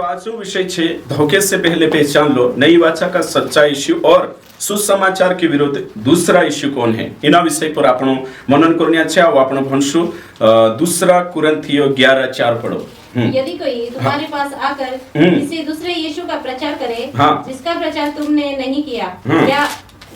तो आज जो विषय छे धोखे से पहले पहचान लो नई वाचा का सच्चा इश्यू और सुसमाचार के विरुद्ध दूसरा इश्यू कौन है इना विषय पर आपण मनन करनिया छे आ आपण भणसु दूसरा कुरिन्थियो 11:4 पढ़ो। यदि कोई तुम्हारे पास आकर किसी दूसरे यीशु का प्रचार करे जिसका प्रचार तुमने नहीं किया या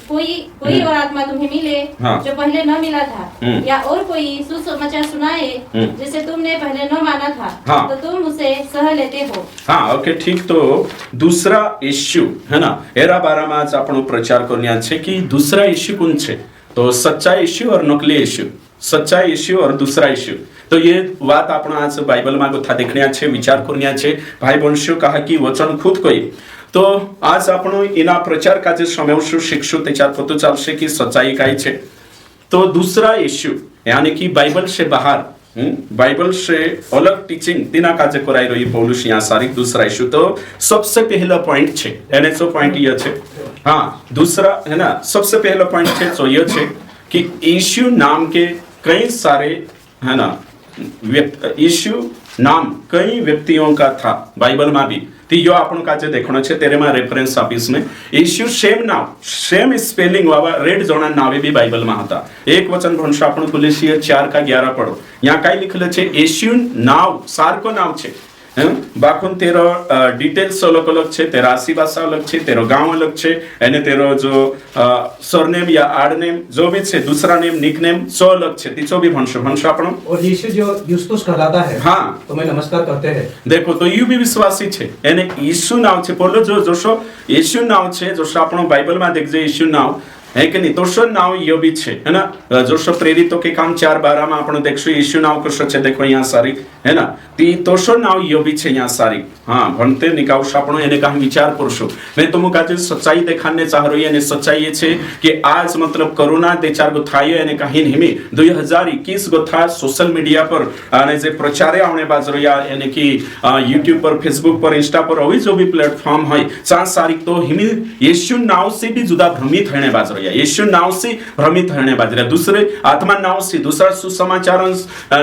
कोई और आत्मा तुम्हें मिले जो पहले न मिला था या और कोई सुसमाचार सुनाए जिसे तुमने पहले न माना था तो तुम उसे सह लेते हो। हाँ ओके ठीक। तो दूसरा इश्यू है ना एरा बारा में आज आपण प्रचार करनिया छे कि दूसरा इश्यू कौन छे तो सच्चा इश्यू और नकली इश्यू, सच्चा इश्यू और दूसरा इश्यू। तो ये बात आपण आज बाइबल में गोथा देखनिया छे विचार करनिया छे। भाई बंशु कहा कि वचन खुद कोई तो आज आपण इना प्रचार का जे समयशु शिक्षु त्याच्यात पतो चालशे की सच्चाई काय छे। तो दूसरा इश्यू यानी कि बाइबल से बाहर बाइबल से अलग टीचिंग तिना काजे कराई रही पौलुस यहाँ सारी दूसरा इश्यू। तो सबसे पहला पॉइंट छे एने सो पॉइंट ये छे हाँ दूसरा है ना सबसे पहला पॉइंट छे तो ये छे कि यीशु नाम के कई सारे है ना यीशु नाम कई व्यक्तियों का था बाइबल में भी तो यो आपण का जे देखणो छे तेरे में रेफरेंस ऑफिस में यीशु सेम स्पेलिंग वाला रेड जोना नावे भी बाइबल में होता। एक वचन भणशा आपण कुलेशिया 4:11 पढ़ो। यहाँ काय लिखले छे यीशु नाव सारको नाव छे बाखुन तेरो डिटेल्स अलग अलग छे तेरा आसी भाषा अलग छे तेरो गांव अलग छे एने तेरो जो सरनेम या आडनेम जो भी छे दूसरा नेम निकनेम सो अलग छे तीचो भी भणशो आपण और यीशु जो युस्तुस कहलाता है हाँ तो मैं नमस्कार करते हैं देखो तो यू भी विश्वासी छे एने यीशु नाव छे बोलो जो जोशो यीशु नाव छे जोशो आपण बाइबल में देख जे यीशु नाव है कि नहीं तोशो नाव यो भी छे है ना जोशो प्रेरितों के काम 4:12 में आपण देखशो यीशु नाव कसो छे देखो यहाँ सारी है ना ती तोशो नाव यो भी छे यहाँ सारी हाँ भणते निकाउश आपण एने कहीं विचार करशो। मैं तुम का जे सच्चाई देखाने चाह रही है सच्चाई ये छे कि आज मतलब कोरोना 2-4 गो थायो एने कहीं हिमी 2021 गो था सोशल मीडिया पर आने जे प्रचारे आउने बाजरो या यानी कि यूट्यूब पर फेसबुक पर इंस्टा पर अभी जो भी प्लेटफॉर्म है 4 तारीख तो हिमी यीशु नाव से भी जुदा भ्रमित होने बाजरो यीशु नाव से भ्रमित होने बाजरे दूसरे आत्मा नाव से दूसरा सुसमाचार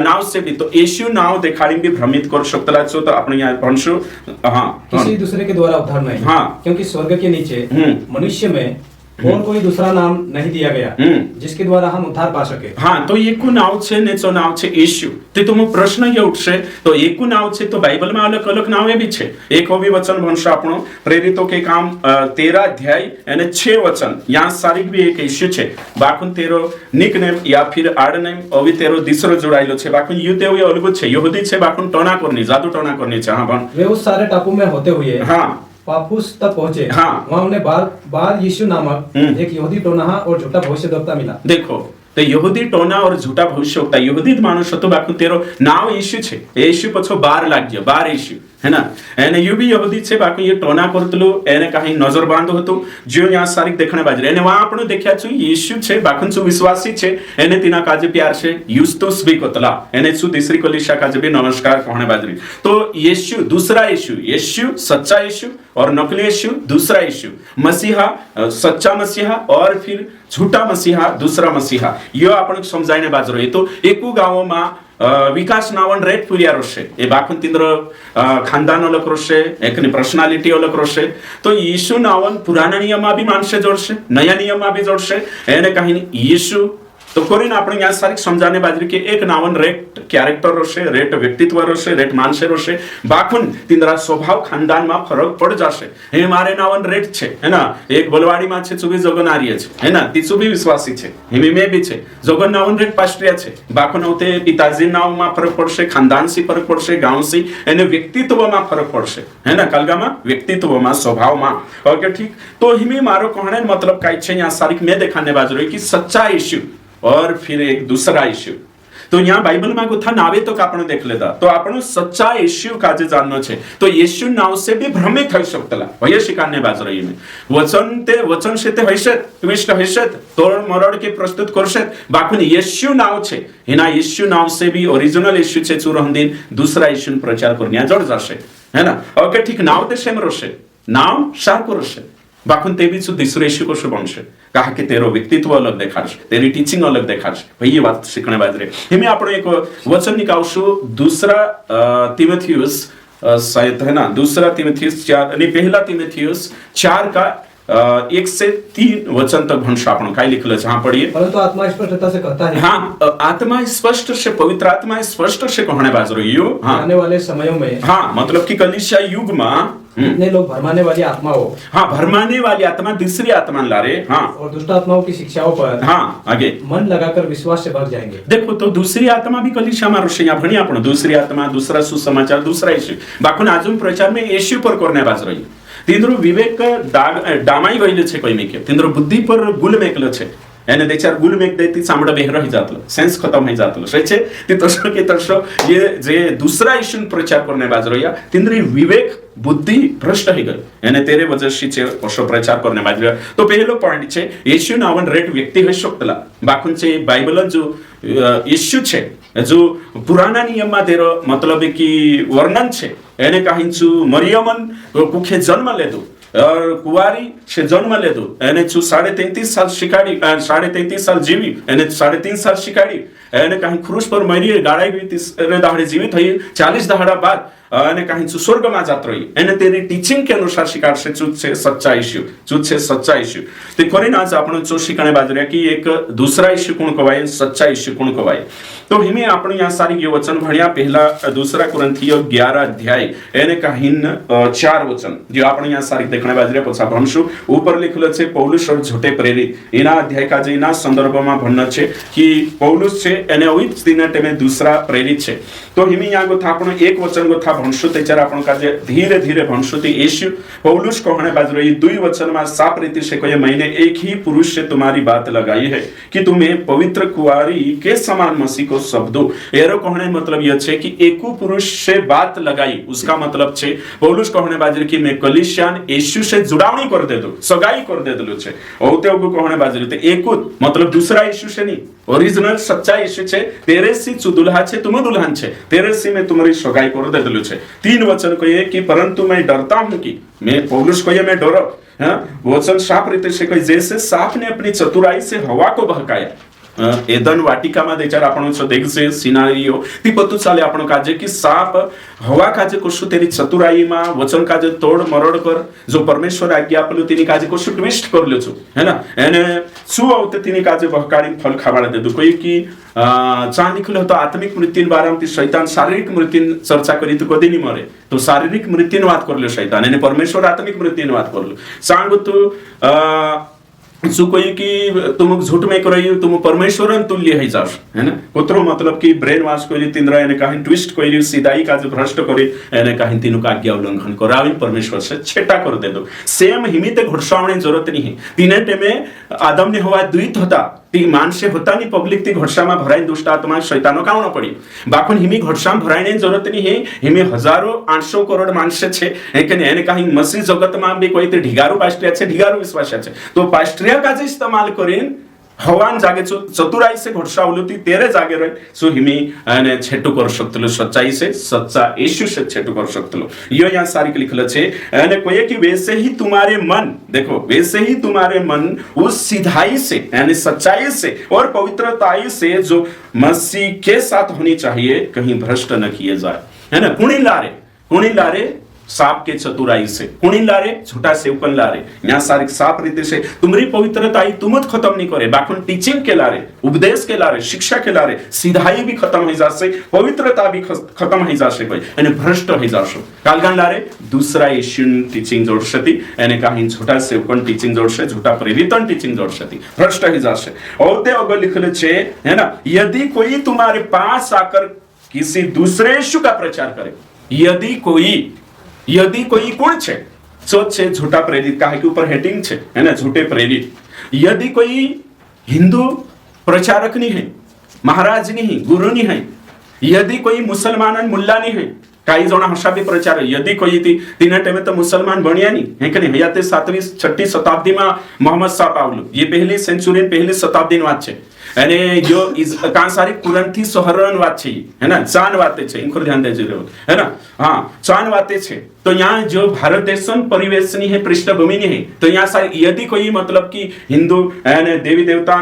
नाव से भी तो यीशु नाव देखाड़ी भी भ्रमित कर सकता तो अपने यहाँ भणशु हाँ किसी दूसरे के द्वारा उद्धार नहीं हाँ क्योंकि स्वर्ग के नीचे मनुष्य में और कोई दूसरा नाम नहीं दिया गया जिसके द्वारा हम उद्धार पा सके। हाँ तो एकू नाव छे नेचो नाव छे यीशु ते तुम प्रश्न ये उठशे तो एकू नाव छे तो बाइबल में अलग अलग नावे भी छे। एक भी वचन भणशो आपणो प्रेरितों के काम 13 अध्याय यानी 6 वचन यहाँ सारी भी एक यीशु छे बाकुन तेरो निकनेम या फिर आडनेम अभी तेरो दिसरो जोड़ाइलो छे बाकुन युते हुए अलग छे यहूदी छे बाकुन टोना करनी जादू टोना करनी छे। हाँ बन वे उस सारे टापू में होते हुए हाँ पाफुस तक पहुंचे हाँ वहां उन्हें बार यीशु नामक एक यहूदी टोनहा और झूठा भविष्यद्वक्ता मिला। देखो तो यहूदी टोना और झूठा भविष्यवक्ता यहूदी मानुष तो बाकू तेरो नाव यीशु छे यीशु पछो बार लाग्यो बार यीशु है ना एने यू भी यहूदी छे बाकू ये टोना करतलो एने कहीं नजर बांधो हतो जो यहाँ सारी देखने बाजरे एने वहां आपण देख्या छु यीशु छे बाकुन छु विश्वासी छे एने तिना काजे प्यार छे युस्तुस भी कोतला एने छु तीसरी कलीसिया काजे भी नमस्कार कहने बाजरी। तो यीशु दूसरा यीशु सच्चा यीशु और नकली यीशु दूसरा यीशु मसीहा सच्चा मसीहा और फिर झूठा मसीहा दूसरा मसीहा यो आपण समजायने बाजरो ये तो एकू गावो मा विकास नावन रेट पुरिया रोशे ए बाकुन तिंद्र खानदान अलग रोशे एकनी पर्सनालिटी अलग रोशे तो यीशु नावन पुराना नियम भी मानसे जोड़शे नया नियम भी जोड़शे एने कहीं यीशु तो कोरीन आपण यहाँ सारी समझाने बाजरी के एक नावन रेट कैरेक्टर रोशे रेट व्यक्तित्व रोशे रेट मानसे रोशे बाकुन तिंद्रा स्वभाव खानदान में फरक पड़ जाशे हे मारे नावन रेट छे है ना एक बलवाड़ी में छे चुबी जगनारिया छे है ना ती चुबी विश्वासी छे हिमी में भी छे जगन नावन रेट पास्ट्रिया छे बाकुन होते पिताजी नाव में फरक पड़शे खानदान से फरक पड़शे गांव से एने व्यक्तित्व में फरक पड़शे है ना कलगा में व्यक्तित्व में स्वभाव में ओके ठीक। तो हिमी मारो कहने मतलब काई छे यहाँ सारी में देखाने बाजरो कि सच्चा यीशु और फिर एक दूसरा इश्यू तो यहाँ बाइबल में गुथा नावे तो आपण देख लेता तो आपण सच्चा यीशु काजे जाननो छे तो यीशु नाव से भी भ्रमित होई शकतला भय शिकाने बाज रही में वचन से ते हयशत ट्विस्ट हयशत तोड़ मरड़ के प्रस्तुत करशत बाकुन यीशु नाव छे हिना यीशु नाव से भी ओरिजिनल यीशु छे चुरहन दिन दूसरा यीशु प्रचार करनिया जोड़ जाशे है ना ओके ठीक नाव ते सेम रोशे नाव सारको रोशे बाकुन ते भी दिसरे यीशु को बनशे कहा कि तेरो व्यक्तित्व अलग देखाश तेरी टीचिंग अलग देखाश भाई ये बात सीखने बाजरे हिमे आपण एक वचन निकावशु दूसरा तिमोथियुस शायद है ना, दूसरा तीमुथियुस 4 आणि पहिला तीमुथियुस 4 का 1 से 3 वचन तक भंश आपण काय लिखलं છે, हाँ पढ़िए। परंतु आत्मा स्पष्टता से कहता है, हाँ आत्मा स्पष्ट से, पवित्र आत्मा स्पष्ट से कहने बाज रही हो, हाँ आने वाले समयों में, हाँ मतलब कि कलीसिया युग में इतने लोग भरमाने वाली आत्मा हो, हाँ भरमाने वाली आत्मा, दूसरी आत्मा ला रहे, हाँ और दुष्ट आत्माओं की शिक्षाओं पर, हाँ आगे मन लगाकर विश्वास से भर जाएंगे। देखो तो दूसरी आत्मा भी कलीसिया में ऋषि यहाँ भणी आपण, दूसरी आत्मा, दूसरा सुसमाचार, दूसरा यीशु बाकुन अजून प्रचार में यीशु पर करने बाज रही। तिंद्रो विवेक डामाई गईले छे कोई मेके, तिंद्रो बुद्धि पर गुल मेकलो छे, એને દેચાર ગુલ મેક દેતી સાંભળા બેહ રહી જાતલો, સેન્સ ખતમ હઈ જાતલો સહી છે તે તરસો કે તરસો ये જે दूसरा यीशु प्रचार करने बाज रहा तिंद्री विवेक बुद्धि भ्रष्ट ही गई, એને तेरे वजह से अशो प्रचार करने बाज रहा। तो पहलो पॉइंट छे यीशु नावन रेट व्यक्ति होई शकतला, बाकुन छे बाइबल जो यीशु छे जो पुराना नियम में तेरो मतलब कि वर्णन छे, એને कहिंचु मरियमन कुखे जन्म लेदो और कुवारी से जन्म ले दो, એને 33.5 साल शिकाड़ी, 33.5 साल जीवी, એને 3.5 साल शिकाड़ी, એને कहीं क्रूस पर मरी गाड़ाई गई, 3 दहाड़े जीवित हुई, 40 दहाड़ा बाद અને कहीं स्वर्ग में जात रही, એને तेरी टीचिंग के अनुसार शिकार से चूत से सच्चा इश्यू, चूत से सच्चा इश्यू ते करीन आज आपण जो शिकाने बाज रहा कि एक दूसरा इश्यू कोण कवाय, सच्चा इश्यू कोण कवाय। तो हिमे आपण यहाँ सारी ये वचन भण्या, पहला दूसरा कुरिन्थियो 11 अध्याय એને कहिन 4 वचन जो आपण यहाँ सारी देखने बाज रहा पछा भणशु। ऊपर लिखल छे पौलुस और झूठे प्रेरित, एना अध्याय का जेना संदर्भ में भण्ण छे कि पौलुस छे एने ओई दिना टेमे दूसरा प्रेरित छे। तो हिमे यहाँ गोथा आपण एक वचन गोथा भणशु तेचार आपण का जे धीरे धीरे भणशु ते यीशु पौलुस कहने बाज रही 2 वचन में साफ रीति से कहे, मैंने एक ही पुरुष से तुम्हारी बात लगाई है कि तुम्हें पवित्र कुंवारी के समान मसीह को शब्दो। एरो कहने मतलब यह छे कि एको पुरुष से बात लगाई, उसका मतलब छे पौलुस कहने बाज रही कि मैं कलीसियान यीशु से जुड़ावणी कर दे दो, सगाई कर दे दलो छे। औते को कहने बाज रही ते एको मतलब दूसरा यीशु से नहीं, ओरिजिनल सच्चा यीशु छे, तेरे सी तू दुल्हा छे, तुम दुल्हन छे, तेरे सी मैं तुम्हारी सगाई कर दे दलो छे। 3 वचन कहिए कि परंतु मैं डरता हूं कि, मैं पौलुस कहिए मैं डरो, हाँ वचन साफ रीते से कही, जैसे सांप ने अपनी चतुराई से हवा को बहकाया, एदन वाटिका में देचार आपण छो देखसे सिनारियो ती पतु चाले आपण काजे कि सांप हवा काजे कोशु तेरी चतुराई में वचन काजे तोड़ मरोड़ कर, जो परमेश्वर आज्ञा आपलो तिनी काजे कोशु ट्विस्ट करलो छु, है ना, एने छु आवते तिनी काजे बहकाड़ी फल खावाडा दे दो। कोई की चा निकलो तो आत्मिक मृत्यु बाराम ती शैतान शारीरिक मृत्यु चर्चा करी तो कधी नहीं मरे, तो शारीरिक मृत्यु वाद करलो शैतान, एने परमेश्वर आत्मिक मृत्यु वाद करलो। सांगो तो सु कोई कि तुम झूठ में कर रही हो, तुम परमेश्वरन तुल्य है जास, है ना, कोतरो मतलब कि ब्रेन वॉश कोई तिंद्रा एने कहीं ट्विस्ट कोई सीधाई का जो भ्रष्ट करे, एने कहीं तीनों का आज्ञा उल्लंघन करावी, परमेश्वर से छेटा कर दे दो। सेम हिमी ते घुड़सावणी जरूरत नहीं है, तीने टेमे आदम ने हवा द्वित होता, ती मानसे होता नहीं पब्लिक ती घोड़सामा भराई दुष्ट आत्मा शैतानो कावणो पड़ी, बाकुन हिमी घोड़साम भराईने जरूरत नहीं है, हिमी हजारों 800 करोड़ मानसे छे, एने कहीं मसीह जगत में भी कोई ते ढिगारू पास्ट्रिया छे, ढिगारू विश्वास छे, तो पास्ट्रिया का जे इस्तेमाल करीन हवान जागे चतुराई से घोड़सा उलती तेरे जागे रहे, सो हिमी ने छेटू कर सकतलो, सच्चाई से सच्चा यीशु से छेटू कर सकतलो। यो यहाँ सारी लिखल छे, ने कोई कि वैसे ही तुम्हारे मन, देखो वैसे ही तुम्हारे मन उस सिधाई से यानी सच्चाई से और पवित्रताई से जो मसीह के साथ होनी चाहिए कहीं भ्रष्ट न किए जाए, है ना। कुणी लारे सांप के चतुराई से, कुणी लारे झूठा सेवकन लारे, यहाँ सारी साफ रीति से तुम्हारी पवित्रताई तुमत खत्म नहीं करे, बाकुन टीचिंग के लारे, उपदेश के लारे, शिक्षा के लारे सीधाई भी खत्म हो जासे, पवित्रता भी खत्म हो जासे, कोई यानी भ्रष्ट हो जासो। कालगान लारे दूसरा यीशु टीचिंग जोड़सती, यानी कहीं झूठा सेवकन टीचिंग जोड़से, झूठा प्रेरितन टीचिंग जोड़सती, भ्रष्ट हो जासे। और ते अगर लिखले छे, है ना, यदि कोई तुम्हारे पास आकर किसी दूसरे यीशु का प्रचार करे, यदि कोई कौन छे, सोच छे झूठा प्रेरित काहे के ऊपर हेडिंग छे, है ना, झूठे प्रेरित। यदि कोई हिंदू प्रचारक नहीं है, महाराज नहीं, गुरु नहीं है, यदि कोई मुसलमान मुल्ला नहीं है, काही जण हशाबी प्रचार, यदि कोई तीन टाइम तो मुसलमान बनिया नहीं है कि नहीं, या 7वी 6ठी शताब्दी में मोहम्मद साहब आवलू, ये पहली सेंचुरी पहली शताब्दी ની વાત છે, અને જો કાંસારી કુરાનથી સહરણ વાત છે, है ना, चान वाते છે, इनको ध्यान देજો, है ना, हाँ चान वाते છે। तो यहाँ जो भारत देशन परिवेश नहीं है, पृष्ठभूमि नहीं है, तो यहाँ सारी यदि कोई मतलब कि हिंदू देवी देवता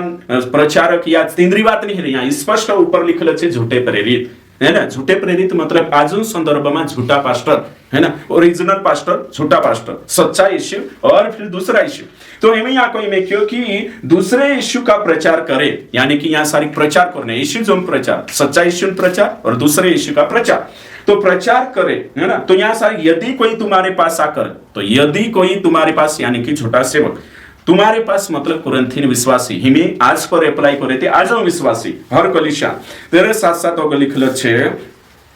प्रचारक या तींद्री बात नहीं है, यहाँ स्पष्ट ऊपर लिखल है झूठे प्रेरित, है ना, झूठे प्रेरित मतलब अजून संदर्भમાં झूठा पास्टर, है ना, ओरिजिनल पास्टर, झूठा पास्टर, सच्चा यीशु और फिर दूसरा यीशु। तो हमें यहाँ कोई में क्यों कि दूसरे यीशु का प्रचार करे, यानी कि यहाँ सारी प्रचार करने, यीशु जो प्रचार, सच्चा यीशु प्रचार और दूसरे यीशु का प्रचार, तो प्रचार करे, है ना। तो यहाँ सारी यदि कोई तुम्हारे पास आकर, तो यदि कोई तुम्हारे पास यानी कि झूठा सेवक तुम्हारे पास मतलब कुरिन्थियन विश्वासी, हिमें आज पर अप्लाई करे थे आज विश्वासी हर कलीसिया तेरे साथ साथ होगा लिखल छे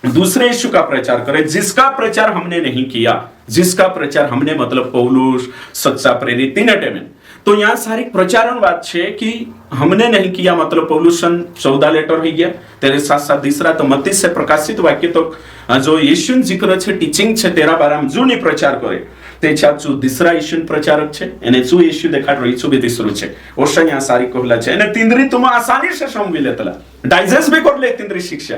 दूसरे यीशु का प्रचार करे जिसका प्रचार हमने नहीं किया, जिसका प्रचार हमने मतलब पौलुस सच्चा प्रेरित तीन टेमें। तो यहाँ सारी प्रचारण बात छे कि हमने नहीं किया मतलब पौलुसन 14 लेटर हो गया, तेरे साथ साथ तीसरा तो मत्ती से प्रकाशित वाक्य तो जो यीशु जिक्र छे टीचिंग छे तेरा बाराम जो नहीं प्रचार करे त्याच्यात जो दुसरा यीशु प्रचारक छे एने जो यीशु देखाड रहीचो बे तिसरो छे ओशा यहाँ सारी कहला छे एने तिंद्री तुम आसानी से समझी लेतला डाइजेस्ट भी कर ले तिंद्री शिक्षा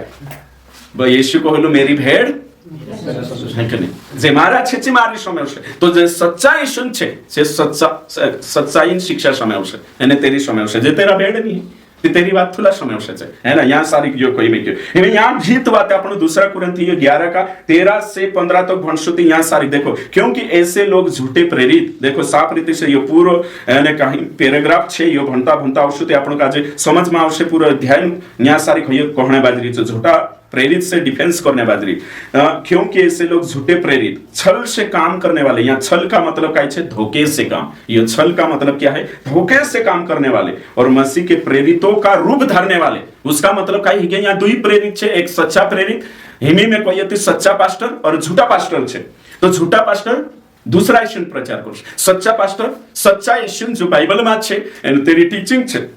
ब यीशु कहलो मेरी भेड़ है कि नहीं जे मारा छे चे मारी समझे तो जे सच्चा यीशु छे से सच्चाई शिक्षा समझे एने तेरी समझे जे तेरा भेड़ नहीं तेरी बात थोड़ा समझ है ना। यहाँ सारी जो कोई में क्यों यहाँ जीत बात है अपन दूसरा कुरिन्थियों 11 का 13 से 15 तक भंशुति यहाँ सारी देखो क्योंकि ऐसे लोग झूठे प्रेरित देखो साफ रीति से ये पूरो कहीं पैराग्राफ छे यो भणता भणता आवशे आपण का जे समझ में आवशे पूरा ध्यान यहाँ सारी कहणे बाजरी जो झूठा प्रेरित से डिफेंस करने बाजरी क्योंकि ऐसे लोग झूठे प्रेरित छल से काम करने वाले, यहाँ छल का मतलब क्या है धोखे से काम, ये छल का मतलब क्या है धोखे से काम करने वाले और मसीह के प्रेरितों का रूप धरने वाले, उसका मतलब क्या है यहाँ दो ही प्रेरित है, एक सच्चा प्रेरित हिमी में कोई सच्चा पास्टर और झूठा पास्टर है। तो झूठा पास्टर दूसरा यीशु प्रचार कर, सच्चा पास्टर सच्चा यीशु जो बाइबल में है तेरी टीचिंग है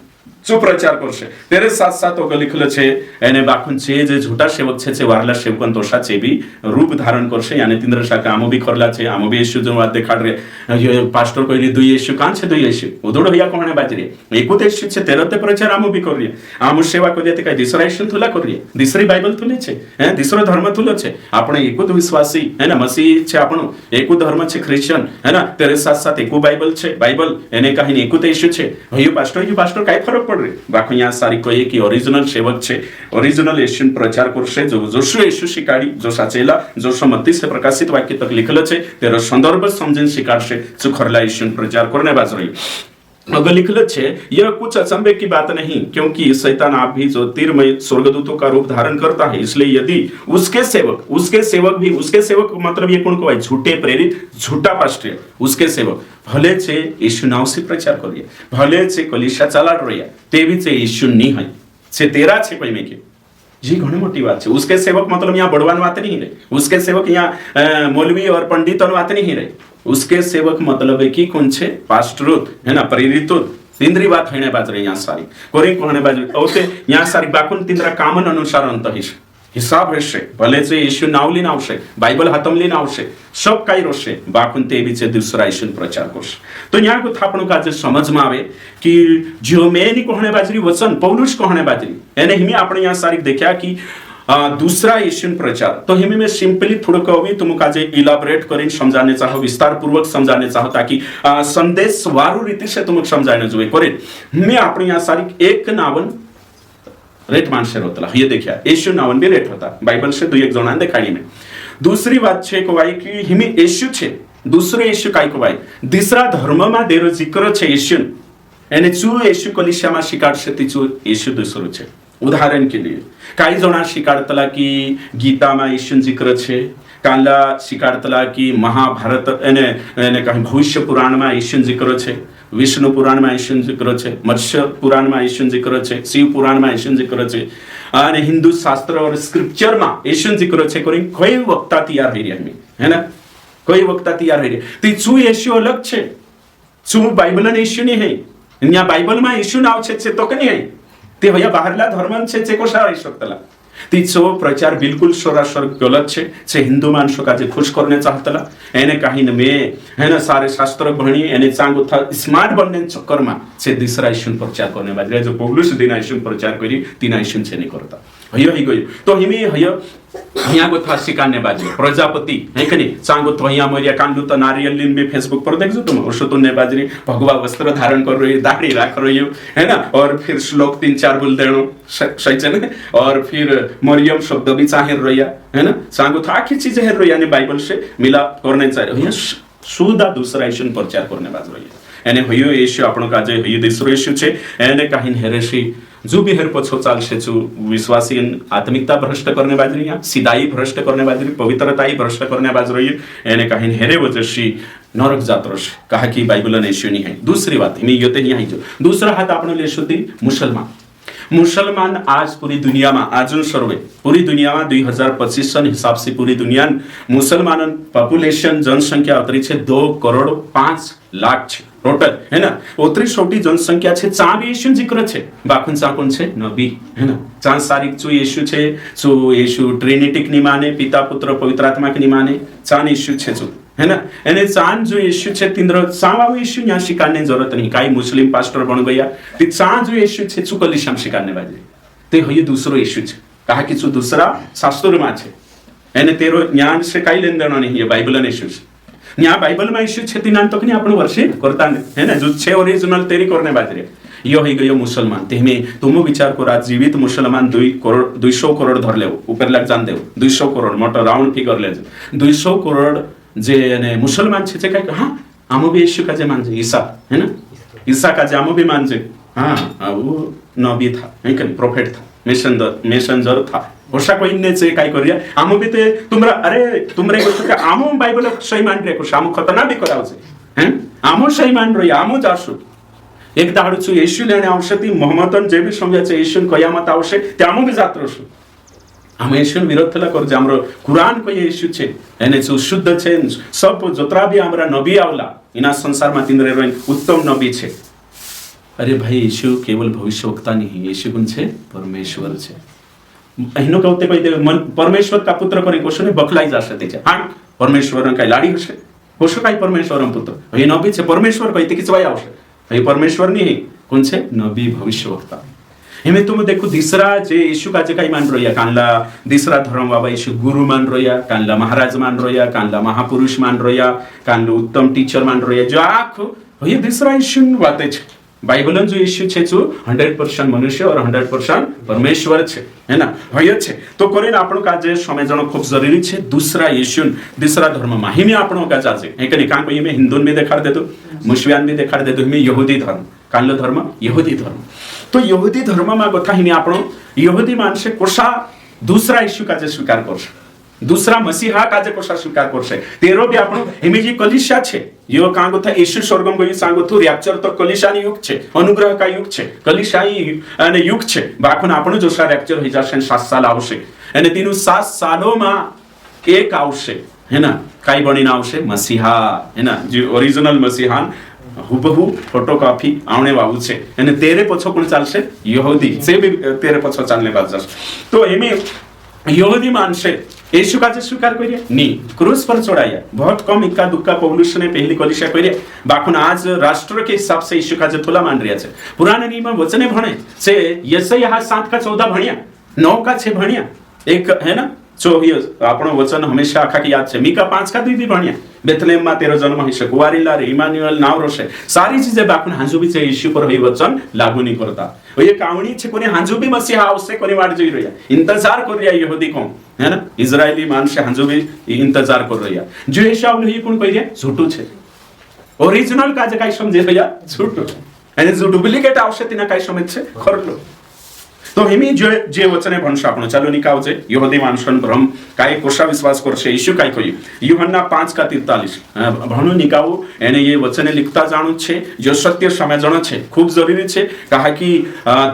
जो प्रचार करशे तेरे साथ साथ ओग लिखल छे एने बाखुन छे जे झूठा सेवक छे वारला सेवकन तोषा छे भी रूप धारण करशे यानी तीन शाखा आमो भी खरला छे आमो भी यीशु जो बात देखाड रे ये पास्टर कोई दुई यीशु कान छे दुई यीशु उदोड़ भैया कोणे बाजरे एको यीशु छे तेरे ते प्रचार आमो भी करिए आमो सेवा करिए ते काय दूसरा यीशु तुला करिए दूसरी बाइबल तुले छे हैं दूसरो धर्म तुलो छे आपण एको विश्वासी है ना मसीह छे आपण एको धर्म छे क्रिश्चियन है ना तेरे साथ साथ एको बाइबल छे बाइबल एने काही एको यीशु छे ये पास्टर काय फरक बाकी यहाँ सारी कोई कि ओरिजिनल सेवक छे ओरिजिनल यीशु प्रचार करशे जो जोशु यीशु शिकाडी जो साचेला जो मत्ती से प्रकाशित वाक्य तक लिखल छे तेरो संदर्भ समझन शिकारशे जो खरला यीशु प्रचार करने बाज रही अगर लिखल छे यह कुछ अचंभे की बात नहीं क्योंकि शैतान आप भी जो तीरमय स्वर्गदूतों का रूप धारण करता है, इसलिए यदि उसके सेवक मतलब ये कौन को भाई झूठे प्रेरित झूठा पास्टर उसके सेवक भले छे यीशु नाव से प्रचार करिए भले छे कलीसिया चलाड रहिया तेवी छे यीशु नहीं है छे तेरा छे कोई में के जी घणी मोटी बात है। उसके सेवक मतलब यहाँ बड़वान बात नहीं रहे, उसके सेवक यहाँ मौलवी और पंडित बात नहीं रहे, उसके सेवक मतलब है कि कौन छे पास्टरुत है ना प्रेरितुत इंद्री बात है बात रही यहाँ सारी कोरी कहने बात ओके यहाँ सारी बाकुन तिंद्रा कामन अनुसार अंत हिसाब हशे भले से यीशु नावली नावशे बाइबल हातमली नावशे सब काही रोशे बाकुन ते बीचे दूसरा यीशु प्रचार करशे। तो यहाँ को थापणो का जे समझ में आवे कि जो मेनी कहणे बाजरी वचन पौलुस कहणे बाजरी एने हिमी आपण यहाँ सारी देखा कि दूसरा यीशु प्रचार तो हिमी में सिंपली थोड़ा कभी तुमका जे इलाबरेट करें समझाने चाहो विस्तार पूर्वक समझाने चाहो ताकि संदेश वारू रीति से तुमक समझाने जो करे मैं आपण यहाँ सारी एक नावन रेट मानशे होता ये देखिया यीशु नावन भी रेट होता बाइबल से दो एक जणा देखाडी में। दूसरी बात छे को भाई कि हिमी यीशु छे दूसरे यीशु काय को भाई दूसरा धर्म में देरो जिक्र छे यीशु एने चू यीशु कलिसिया में शिकार छे तिचू यीशु दूसरो छे। उदाहरण के लिए काही जणा शिकारतला की गीता में यीशु जिक्र छे काला शिकारतला की महाभारत एने एने कहीं भविष्य पुराण में यीशु जिक्र छे विष्णु पुराण में यीशु जिक्र छे मत्स्य पुराण में यीशु जिक्र छे शिव पुराण में यीशु जिक्र छे અને હિન્દુ શાસ્ત્ર और स्क्रिप्चर में यीशु जिक्र छे कोई कोई वक्ता तैयार है हमें है ना कोई वक्ता तैयार है ती छू यीशु अलग छे छू बाइबल ने यीशु नहीं है यहाँ बाइबल में यीशु नाव छे तो कनी है ते भैया बाहरला धर्म छे को सारा शकतला तीचो प्रचार बिल्कुल सरासर गलत छे हिंदू मानसो का जे खुश करने चाहतला एने काही न में है ना सारे शास्त्र भणी एने चांगो था स्मार्ट बनने चक्कर में से दूसरा यीशु प्रचार करने बाजरे जो पौलुस दिन यीशु प्रचार करी तीन यीशु छे नहीं करता हयो ही गयो तो हिमी हयो यहाँ गो था शिकान्य बाजी प्रजापति है कि नहीं सांगो तो यहाँ मोरिया कांडू तो नारियल लिन भी फेसबुक पर देखो तुम उसो तो ने बाजरी भगवा वस्त्र धारण कर रही दाढ़ी रख रही है ना और फिर श्लोक 3-4 बोल देनो सही है और फिर मरियम शब्द भी चाहे रहिया है ना सांगो तो आखिर चीजें है रहिया ने बाइबल से मिला करने चाहिए सुधा दूसरा यीशु प्रचार करने बाज रही एने हयो यीशु आपणो काजे हयो दूसरो यीशु छे एने काहीन हेरेसी जो भी हेर पछो चालशे छु विश्वासी आत्मिकता भ्रष्ट करने बाजरी यहाँ सिधाई भ्रष्ट करने बाजरी पवित्रताई भ्रष्ट करने बाज रही एने काहीन हेरे वजशी नरक जात्रश कहा कि बाइबल ने यीशु नहीं है दूसरी बात मैं योते यहाँ जो दूसरा हाथ आपने ले शुद्धि मुसलमान आज पूरी दुनिया में आज सर्वे पूरी दुनिया में 2025 सन हिसाब से पूरी दुनिया मुसलमान पॉपुलेशन जनसंख्या अतरी छे 2,05,00,000 छे टोटल है ना ओतरी छोटी जनसंख्या छे चा भी यीशु जिक्र छे बाखुन चा कोन छे नबी है ना चा सारिक चु यीशु छे चु यीशु ट्रिनिटिक नि माने पिता पुत्र पवित्र आत्मा के नि माने चा यीशु छे चु है ना एने चान जो यीशु छे तिंद्र चावा यीशु यहाँ शिकाने जरूरत नहीं काई मुस्लिम पास्टर बन गया ती चा जो यीशु छे चु कलिशाम शिकाने बाजे ते हयो दूसरो यीशु छे कहा कि चु दूसरा शास्त्र में छे एने तेरो ज्ञान से काई लेन देनो नहीं है बाइबल ने यीशु यहाँ बाइबल में यीशु छे तिनान तक नहीं आपण वर्षे करता है ना जो छे ओरिजिनल तेरी करने बाजे यो ही गयो मुसलमान तेमे तुम विचार करा जीवित मुसलमान 200 करोड़ धर ले ऊपर लग जान दे 200 करोड़ मोटा राउंड फिगर ले 200 करोड़ जे ने मुसलमान छे काय हां आमो भी यीशु का जे मान जे ईसा है ना ईसा का जे आमो भी मान जे हां वो नबी था है कि प्रोफेट था मैसेंजर था ओसा कोई ने से काय करिया आमो भी ते तुमरा अरे तुमरे को के आमो बाइबल सही मान रे को सामो खतना भी कराव से हैं आमो सही मान रो आमो जासु एक दाडू छु यीशु लेने औषधि मोहम्मदन जे भी समजाचे यीशु कयामत आवश्य त्यामो भी जात रसु हम यीशु विरोध थला कर जे हमरो कुरान को यीशु छे एने जो शुद्ध छे सब जोतरा भी हमरा नबी आवला इना संसार में तिंद्रे रही उत्तम नबी छे अरे भाई यीशु केवल भविष्यवक्ता नहीं यीशु कौन छे परमेश्वर छे अहिनो कहते कोई परमेश्वर का पुत्र करे कोशो ने बखलाई जा सकते छे हां परमेश्वर का लाडी हशे कोशो काय परमेश्वर पुत्र हे नबी छे परमेश्वर कहते कि छवाय आवश्यक हे परमेश्वर नहीं कौन छे नबी भविष्यवक्ता हिमे तुम देखो तीसरा जे यीशु का जे काही मान रोया कानला तीसरा धर्म बाबा यीशु गुरु मान रोया कानला महाराज मान रोया कानला महापुरुष मान रोया कानला उत्तम टीचर मान रोया जो आखो हे तीसरा यीशु वाते छे बाइबलन जो यीशु छे जो 100% मनुष्य और 100% परमेश्वर छे है ना हय छे तो करेन आपन का जे समझनो खूब जरूरी छे दूसरा यीशु दूसरा धर्म में हिमे आपन का जाजे है कि कान को में हिंदू में देखा दे तो मुस्लिम भी देखा दे तो में यहूदी धर्म कानलो धर्म यहूदी धर्म तो यहूदी धर्म में कथा हिने आपन यहूदी मानसे कोसा दूसरा यीशु का जे स्वीकार करछ दूसरा मसीहा का जे कोसा स्वीकार करछ तेरो भी आपन हिमे जी कलीसिया छे यो कांगो था यीशु स्वर्गम गई सांगो तो रैप्चर तो कलीसियानी युग छे अनुग्रह का युग छे कलीसियाई अने युग छे बाखन आपन जो सा रैप्चर हो जासे 7 साल आवशे अने तीनु 7 सालों में एक आवशे है ना काई बणीने आवशे मसीहा है ना जो ओरिजिनल मसीहा हुबहू फोटोकॉपी आवने वाळू छे अने तेरे पछो कोण चालशे यहूदी से भी तेरे पछो चालने वाला जस तो एमे यहूदी मानसे यीशु का स्वीकार करिए नी क्रूस पर चढ़ाया बहुत कम इक्का दुक्का पौलुस ने पहली कलीसिया करिए बाखुन आज राष्ट्र के हिसाब से यीशु का थोला मान रिया छे पुराने नियम में वचने भणे से यशायाह 7 का 14 भणिया 9 का 6 भणिया एक है ना जो आपनो वचन हमेशा आखा की याद छे मीका 5 का 2 भी भणिया बेथलेम में तेरो जन्म हिसे कुवारीला रे इमानुएल नाव रोशे सारी चीजें बाखुन हांजू भी छे यीशु पर हे वचन लागू नहीं करता ये कावणी छे कोने हांजू भी मसीहा आवश्य कोने वाट जोई रहिया इंतजार कर रिया यहूदी कौन है ना इजरायली मानसे हांजू भी इंतजार कर रहिया जो यशाव ही कोण कहि रे झूठू छे ओरिजिनल का जे काय समझे रहिया झूठू आणि जो डुप्लिकेट आवश्य तिना काय समझ छे खरलो तो हिमी जे वचने भणशे आपण चालू निकाव छे यहूदी मानसन भ्रम काय कोशा विश्वास करशे यीशु काय कही यूहन्ना 5 का 43 भणु निकाव एने ये वचने लिखता जाणु छे जो सत्य समझणो छे खूब जरूरी छे कहा कि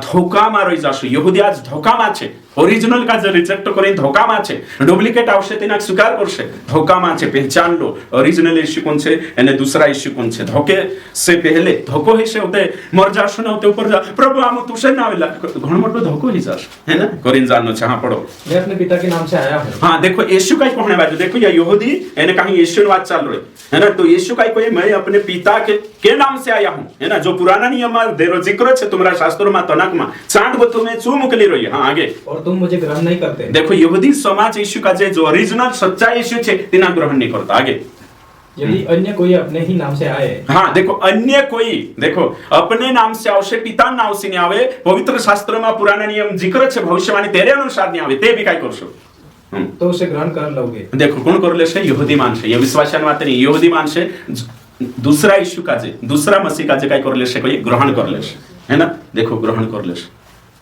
धोखा में रही जाशे यहूदी आज धोखा में छे ओरिजिनल का जे रिजेक्ट करे धोखा में छे डुप्लिकेट आवश्य तेना स्वीकार करशे धोखा में छे पहचान लो ओरिजिनल यीशु कोन छे एने दूसरा यीशु कोन छे धोखे से पहले धोखो हिसे होते मर जाशो न होते ऊपर जा प्रभु हम तुसे ना आवेला घण मोटो धोखो ही जाश है ना कोरिन जाननो छ हां पढ़ो मैं अपने पिता के नाम से आया हूं हां देखो यीशु काई कहने बाजू देखो या यहूदी एने कहीं यीशु बात चल रही है ना तो यीशु काई कोई मैं अपने पिता के नाम से आया हूं है ना जो पुराना नियम में देरो जिक्र छे तुम्हारा शास्त्र में तनक में चांद बतो में चू मुकली रही हां आगे और तुम मुझे ग्रहण नहीं करते। देखो यहूदी समाज यीशु का जो ओरिजिनल सच्चा यीशु छे तिना ग्रहण नहीं करता। आगे यदि अन्य कोई अपने ही नाम से आए, हाँ देखो अन्य कोई देखो अपने नाम से आवशे पिता नाम से नहीं आवे, पवित्र शास्त्र में पुराना नियम जिक्र छे भविष्यवाणी तेरे अनुसार नहीं आवे ते भी काय करशो तो उसे ग्रहण कर लोगे। देखो कोण कर लेशे? यहूदी माणसे, ये विश्वासान वात नहीं, यहूदी माणसे दूसरा यीशु का जे दूसरा मसीह का जे काय कर लेशे कोई ग्रहण कर लेशे, है ना। देखो ग्रहण कर लेशे,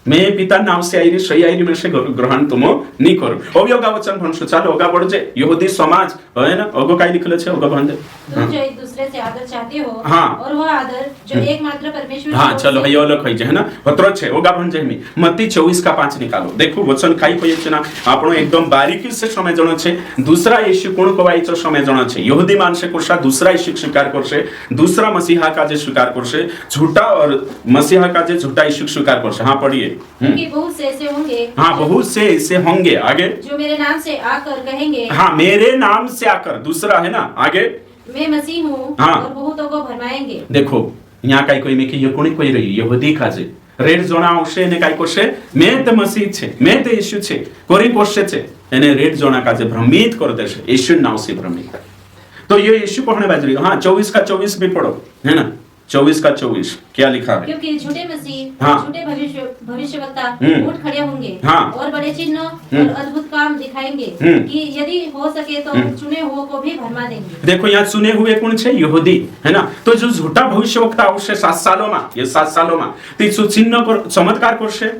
मैं पिता नाम से आई सही आई में से ग्रहण तुम नहीं करो। ओगा वचन भणशो चालो ओगा बढ़जे यहूदी समाज है ना, ओगो काय लिखले छे ओगा भंदे तुम जो एक दूसरे से आदर चाहते हो, हाँ, और वो आदर जो एकमात्र परमेश्वर, हाँ चलो हयो लोग होई है ना पत्रो छे ओगा भंजे मी मत्ती 24:5 निकालो। देखो वचन काय होय छे ना आपनो एकदम बारीकी से समय जणो छे दूसरा यीशु कोण कोवायचो समय जणो छे। यहूदी माणसे कोशा दूसरा यीशु स्वीकार करशे, दूसरा मसीहा का जे स्वीकार करशे, झूठा और मसीहा का जे झूठा यीशु स्वीकार करशे। हाँ पढ़िए। क्योंकि बहुत से ऐसे होंगे, हाँ बहुत से ऐसे होंगे, आगे जो मेरे नाम से आकर कहेंगे, हाँ मेरे नाम से आकर, दूसरा है ना आगे मैं मसीह हूँ, हाँ, और बहुतों को भरमाएंगे। देखो यहाँ काय कोई में कि ये कोणी कोई रही यहूदी काजे रेड जोना आवशे ने काय कोशे मैं तो मसीह छे, मैं तो यीशु छे, कोरी कोशे छे एने रेड जोना काजे भ्रमित कर देशे, यीशु नाम से भ्रमित। तो ये यीशु पढ़ने बाजरी। हाँ 24:24 भी पढ़ो, है ना 24:24 क्या लिखा है? क्योंकि झूठे मसीह, हाँ, झूठे भविष्यवक्ता उठ खड़े होंगे, हाँ, और बड़े चिन्ह और अद्भुत काम दिखाएंगे कि यदि हो सके तो चुने हुए को भी भरमा देंगे। देखो यहाँ चुने हुए कौन छे? यहूदी, है ना। तो जो झूठा भविष्यवक्ता आवशे 7 सालों में, ये 7 सालों में ते छु चिन्ह कर चमत्कार करशे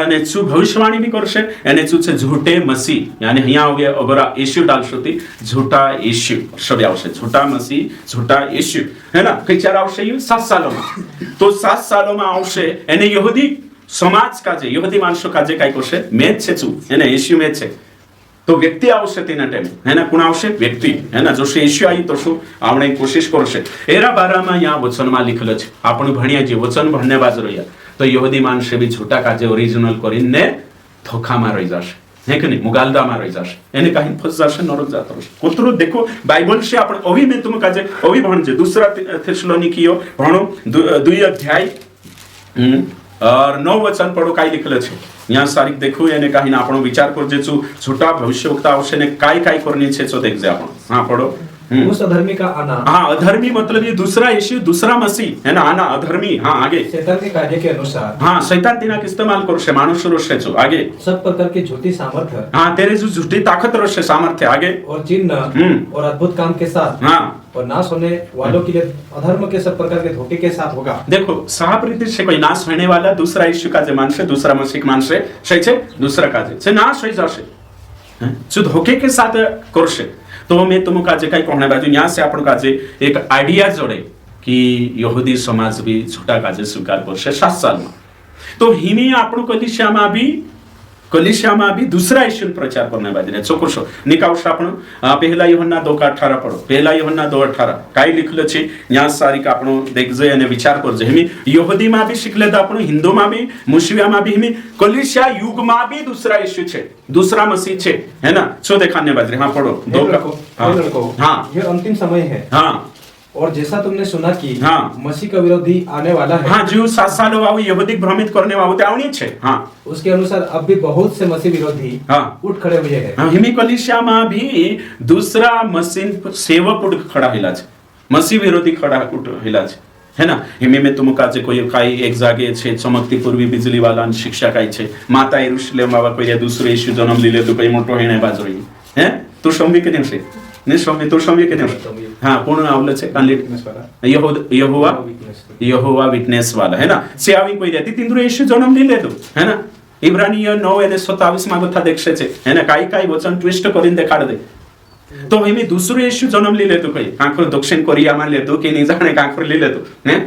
ने छु भविष्यवाणी भी करशे एने छु छे झूठे मसीह, यानी यहाँ हो गया अगर यीशु डालशोती झूठा यीशु सब आवशे, झूठा मसीह झूठा यीशु, है ना। कई चार आवशे 7 सालों में। तो 7 सालों में आवशे एने यहूदी समाज का जे यहूदी माणसो का जे काय करशे मेच छे छु, है ना यीशु मेच छे। तो व्यक्ति आवश्यक तेना टाइम, है ना, कोण आवश्यक व्यक्ति, है ना। जो यीशु आई तो शू आवणे कोशिश करशे एरा बारामा यहाँ वचन में लिखल छे। आपण भणिया जे वचन भणने बाज रह्या तो यहूदी माणसे भी झूठा काजे ओरिजिनल करीने धोखा में रही जाशे, है कि नहीं, मुगालदा में रही जाशे, एने कहीं फंस जाशे, नरक जातो रहे। कोतरो देखो बाइबल से आपण अभी में तुम काजे अभी भणजे दूसरा थेसलोनिकीयो भणो 2 अध्याय और 9 वचन पढ़ो काय लिखले छे। यहाँ सारी देखो एने कहीं आपण विचार करजे छु झूठा भविष्यवक्ता आवशे ने काय करनी छे, तो देखजे आपण। हाँ पढ़ो। उस अधर्मी का आना, हाँ अधर्मी मतलब ये दूसरा यीशु दूसरा मसीह, है ना, आना अधर्मी। हाँ आगे शैतान के कार्य के अनुसार, हाँ शैतान तिना के इस्तेमाल करशे मानुष रोशे छु, आगे सब प्रकार की झूठी सामर्थ्य, हाँ तेरे जो झूठी ताकत रोशे सामर्थ्य, आगे और चिन्ह और अद्भुत काम के साथ, हाँ, और नाश होने वालों के लिए अधर्म के सब प्रकार के धोखे के साथ होगा। देखो साफ रीति से कोई नाश होने वाला दूसरा यीशु का जे मानसे, दूसरा मसीह मानसे सही छे, दूसरा का जे नाश होई जाशे, जो धोखे के साथ करशे। तो मैं तुम काजे काय कहणे बाजू यहाँ से आपण काजे एक आइडिया जोड़े कि यहूदी समाज भी झूठा काजे स्वीकार करशे 7 साल में। तो हिमी आपण कलिसिया में भी दूसरा यीशु प्रचार करने बाजरे चोकशो निकावश आपण पहला यूहन्ना 2:18 पढ़ो। पहला यूहन्ना 2:18 काय लिखले छे यहाँ सारी का आपण देखजे અને विचार करजे। हिमी यहूदी में भी शिखले तो आपण हिंदू में भी मुस्लिम में भी हिमी कलिसिया युग में भी दूसरा यीशु छे, दूसरा मसीह छे, है ना। सो देखाने बाजरे। हाँ पढ़ो 2 हाँ ये अंतिम समय है। हाँ और जैसा तुमने सुना कि हाँ, मसीह का विरोधी आने वाला है, हाँ जो 7 साल वाला यहूदी भ्रमित करने वाला ते आवनी छे। हाँ उसके अनुसार अब भी बहुत से मसीह विरोधी हाँ उठ खड़े हुए हैं। हाँ हिमी कलिसिया में भी दूसरा मसीह सेवक उठ खड़ा हिला छे, मसीह विरोधी खड़ा उठ हिला छे, है ना। हिमी में तुम काजे कोई काई एक जागे छे चमकती पूर्वी बिजली वाला शिक्षा काई छे माता यरूशलेम वाला कोई दूसरे यीशु जन्म लीले तो कोई मोटो हेणे बाजरी हैं तू समवी के दिन से ने समवी तो समवी के दिन हाँ पूर्ण आवले छे कैंडिडेट यहोवा विटनेस वाला, है ना। से आवी कोई रहती तिंद्रो यीशु जन्म लीले तो, है ना। इब्रानियो 9:27 में कथा देखशे छे, है ना। काई वचन ट्विस्ट करीने देखाड़ दे तो हिमी दूसरो यीशु जन्म ली लेतो कोई कांकर दक्षिण कोरिया में लेतो कि नहीं जाने कांकर ली लेतो, हैं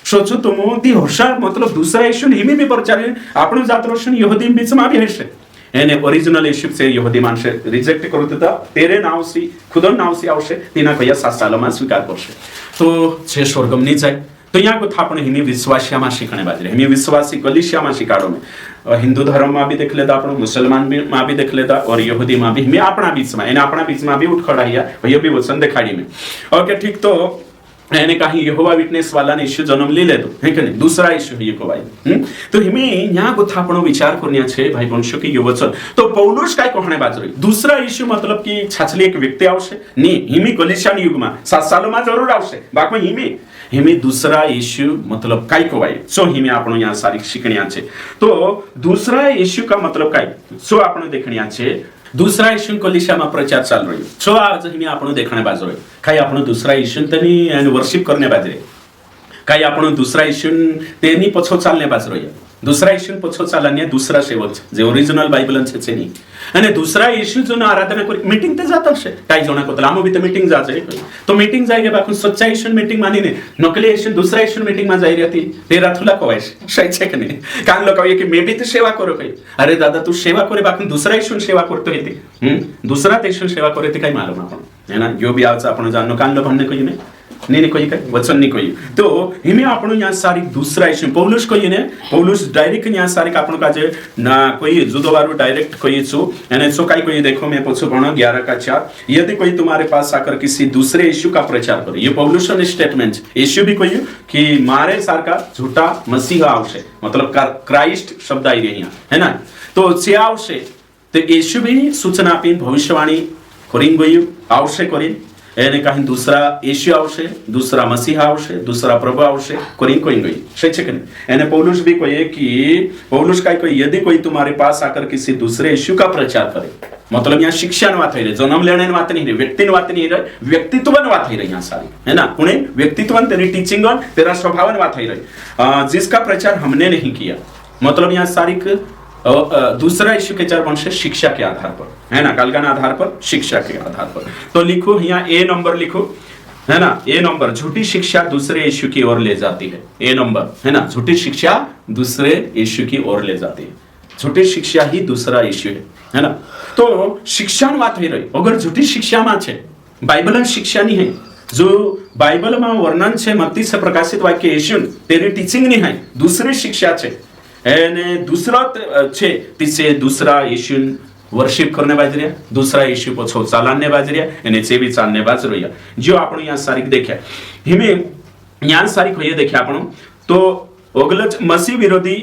सोचो तुम ती होशार मतलब दूसरा यीशु हिमी भी प्रचार आपण जात रोशन यहूदी बीच में भी हशे एने ओरिजिनल यीशु से यहूदी मानसे रिजेक्ट करते था तेरे नाव से खुदन नाव से आवशे तिना कया 7 साल में स्वीकार करशे तो छे स्वर्गम नहीं जाए। तो यहाँ को था आपण हिमी विश्वासिया में शिखणे बाजरे हिमी विश्वासी कलिसिया में शिकाड़ो में हिंदू धर्म में भी देख लेता आपण मुसलमान में भी देख लेता और यहूदी में भी हिमी अपना बीच में एने अपना बीच में भी उठ खड़ा हिया भैया भी वचन दिखाड़ी में। ओके ठीक तो यानी काही यहोवा विटनेस वाला ने इश्यू जन्म ले लेतो है की नाही दुसरा इश्यू हे को भाई तो हिमी ह्या गोथा आपण विचार करण्याचे भाई वंश की यो वचन तो पौलुस काय कहणे बाजरी दुसरा इश्यू मतलब की छाछली एक व्यक्ती आवशे नी हिमी कलिशान युगमा 7 सालोमा जरूर आवशे बाकी हिमी दूसरा इश्यू मतलब काय को भाई सो हिमी आपण या सारी शिकण्याचे तो दूसरा इश्यू का मतलब काय सो आपण देखण्याचे दूसरा इश्यू कलिशामा प्रचार चाल रही सो आज हिमी आपण देखणे बाजरी काही आपण दुसरा इश्यू तनी वर्शिप करणे बाजरी काही आपण दुसरा इश्यू तेनी पछो चालणे बाजरी दुसरा इश्यू पछो चालणे दुसरा सेवक जे ओरिजिनल बाइबल छे नी અને दूसरा इश्यू जो आराधना कर मीटिंग ते जाता है काही जणा कोतला आमो भी तो मीटिंग जाचे तो मीटिंग जाएगे बाकी सच्चा इश्यू मीटिंग मानी ने नकली इश्यू दूसरा इश्यू मीटिंग में जाई रहती तेरा थुला कोवायस सही छे कि नहीं कान लोग कहे कि मैं भी तो सेवा करो कही अरे दादा तू सेवा करे बाकी दूसरा इश्यू सेवा करतो येते दूसरा इश्यू सेवा करे ते काही मालूम आपण है ना यो भी आवचा आपण जानो कान लो भन्ने कोई नहीं कोई काय वचन नहीं कोई तो हिमे आपण या सारी दूसरा इश्यू पौलुस कोई ने पौलुस डायरेक्ट या सारी आपण का जे ना कोई जुदोवारू डायरेक्ट कोई छु यानी सो काय कोई देखो मैं पूछो बनो 11 का 4 यदि कोई तुम्हारे पास आकर किसी दूसरे इश्यू का प्रचार करे ये पौलुस ने स्टेटमेंट इश्यू भी कोई कि मारे सारका झूठा मसीहा आवशे मतलब क्राइस्ट शब्द आई रही है ना तो से आवशे तो इश्यू भी सूचना आपीन भविष्यवाणी करिन गयो आवशे करिन એને કहीं दूसरा यीशु आवशे दूसरा मसीहा आवशे दूसरा प्रभु आवशे कोई गई सही है कि नहीं એને पौलुस भी कहे कि पौलुस का कोई यदि कोई तुम्हारे पास आकर किसी दूसरे यीशु का प्रचार करे मतलब यहाँ शिक्षा बात है जन्म लेने बात नहीं रही व्यक्ति बात नहीं रही व्यक्तित्व बात है यहाँ सारी है ना उन्हें व्यक्तित्व तेरी टीचिंग तेरा स्वभाव बात है रही जिसका प्रचार हमने नहीं किया मतलब यहाँ सारी दूसरा इश्यू के चार वंश शिक्षा के आधार पर है ना कालगान आधार पर शिक्षा के आधार पर तो लिखो यहाँ ए नंबर लिखो है ना ए नंबर झूठी शिक्षा दूसरे इश्यू की ओर ले जाती है ए नंबर है ना झूठी शिक्षा दूसरे इश्यू की ओर ले जाती है झूठी शिक्षा ही दूसरा इश्यू है ना तो शिक्षा बात हो रही अगर झूठी शिक्षा में छे बाइबल शिक्षा नहीं है जो बाइबल में वर्णन छे मत्ती से प्रकाशित वाक्य यीशु तेरी टीचिंग नहीं है दूसरी शिक्षा छे અને दूसरा छे तिसे दूसरा यीशु वर्शिप करने बाजरिया दूसरा यीशु पछो चालने बाजरिया અને ચેવી ચાલને બાજરિયા જો આપણે यहाँ सारी देखा हिमे यहाँ सारी को ये देखे आपण तो ओगलच मसीह विरोधी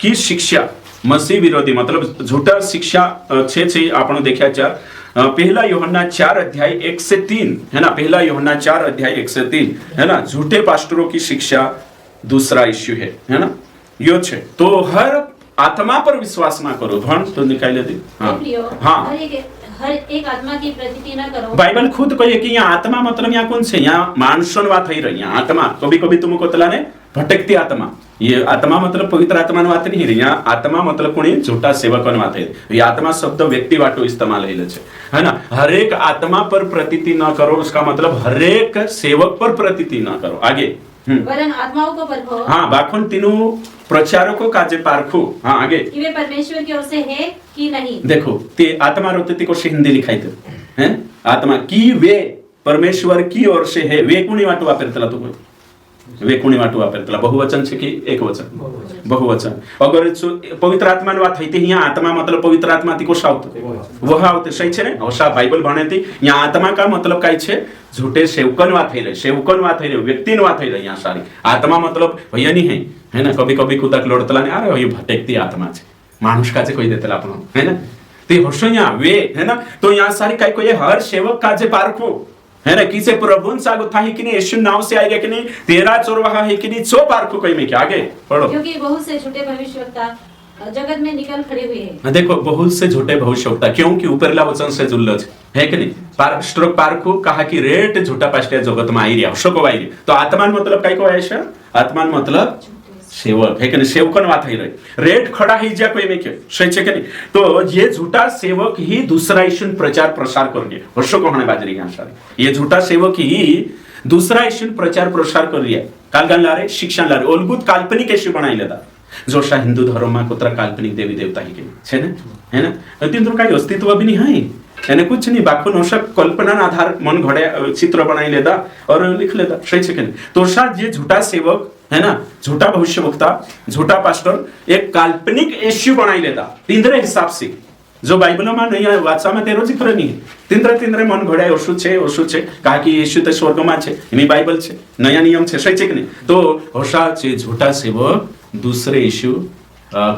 की शिक्षा मसीह विरोधी मतलब झूठा शिक्षा छे आपण देखा चार पहला यूहन्ना 4 अध्याय 1 से 3 है ना पहला यूहन्ना 4 अध्याय 1 से 3 है ना झूठे पास्टरों की शिक्षा दूसरा इश्यू है ना यो छे तो हर आत्मा पर विश्वास ना करो धन तो निकाल लेती हाँ हर एक आत्मा की प्रतीति ना करो बाइबल खुद कहे कि यहाँ आत्मा मतलब यहाँ कौन से यहाँ मानसन बात है रही यहाँ आत्मा कभी कभी तुमको तला ने भटकती आत्मा ये आत्मा मतलब पवित्र आत्मा बात नहीं रही यहाँ आत्मा मतलब कोई झूठा सेवक बात है ये आत्मा शब्द व्यक्ति वाटो इस्तेमाल है ना हर एक आत्मा पर प्रतीति ना करो उसका मतलब हर एक सेवक पर प्रतीति ना करो आगे वरन आत्माओं को परखो हाँ बाखोन तीनों प्रचारकों का जे पारखो हाँ आगे कि वे परमेश्वर की ओर से है कि नहीं देखो ते आत्मा रोते को हिंदी लिखाई थे हैं आत्मा की वे परमेश्वर की ओर से है वे कुणी वाटो वापरतला तो वे कुणी वाटो वापरतला बहुवचन छे कि एक वचन बहुवचन अगर पवित्र आत्मा बात है यहाँ आत्मा मतलब पवित्र आत्मा ती को सावत वह आवते सही छे ने औसा बाइबल भणे थी यहाँ आत्मा का मतलब काय छे झूठे सेवकन बात है व्यक्ति बात है यहाँ सारी आत्मा मतलब भैया नहीं है ना कभी कभी खुदा लोड़तला ने अरे ये भटकती आत्मा छे मानुष का कोई देतेला आपण है ना ते होशो यहाँ वे है ना तो यहाँ सारी काय कोई हर सेवक का जे पारखो है ना किसे प्रभुन सागो था कि नहीं यीशु नाम से आएगा कि नहीं तेरा चोरवाहा है कि नहीं सो पारखो कहीं में क्या आगे पढ़ो क्योंकि बहुत से झूठे भविष्यवक्ता जगत में निकल खड़े हुए हैं देखो बहुत से झूठे भविष्यवक्ता क्योंकि ऊपरला वचन से जुल्लो है कि नहीं स्ट्रोक पारखो कहा कि रेट झूठा पास्टर जगत में आई रहा शोको आई तो आत्मान मतलब काय को है आत्मान मतलब सेवक है कि नहीं सेवकन बात है रही रेट खड़ा ही जा कोई में क्यों सही है कि नहीं तो ये झूठा सेवक ही दूसरा यीशु प्रचार प्रसार करेंगे वर्षों को होने बाजरी यहाँ सारे ये झूठा सेवक ही दूसरा यीशु प्रचार प्रसार कर रही है कालगान ला रहे शिक्षण ला रहे ओलगुत काल्पनिक यीशु बनाई लेता जोशा हिंदू धर्म में कुतरा काल्पनिक देवी देवता ही के छे ने है ना तीन का अस्तित्व भी नहीं है यानी कुछ नहीं बाखो नोशा कल्पना आधार मन घड़े चित्र बनाई लेता और लिख लेता सही है कि नहीं तो ये झूठा सेवक है ना झूठा भविष्यवक्ता झूठा पास्टर एक काल्पनिक यीशु बनाई लेता तीनरे हिसाब से जो बाइबलમાં નહીં વાંચવામાં તેરો ચિત્ર નહીં તીંદ્રે મન ઘડાય ઓછું છે કારણ કે યેશુ તો સ્વર્ગમાં છે એની બાઇબલ છે નયા નિયમ છે સही છે કે નહીં તો હોશા છે झूठा सेवक दूसरे यीशु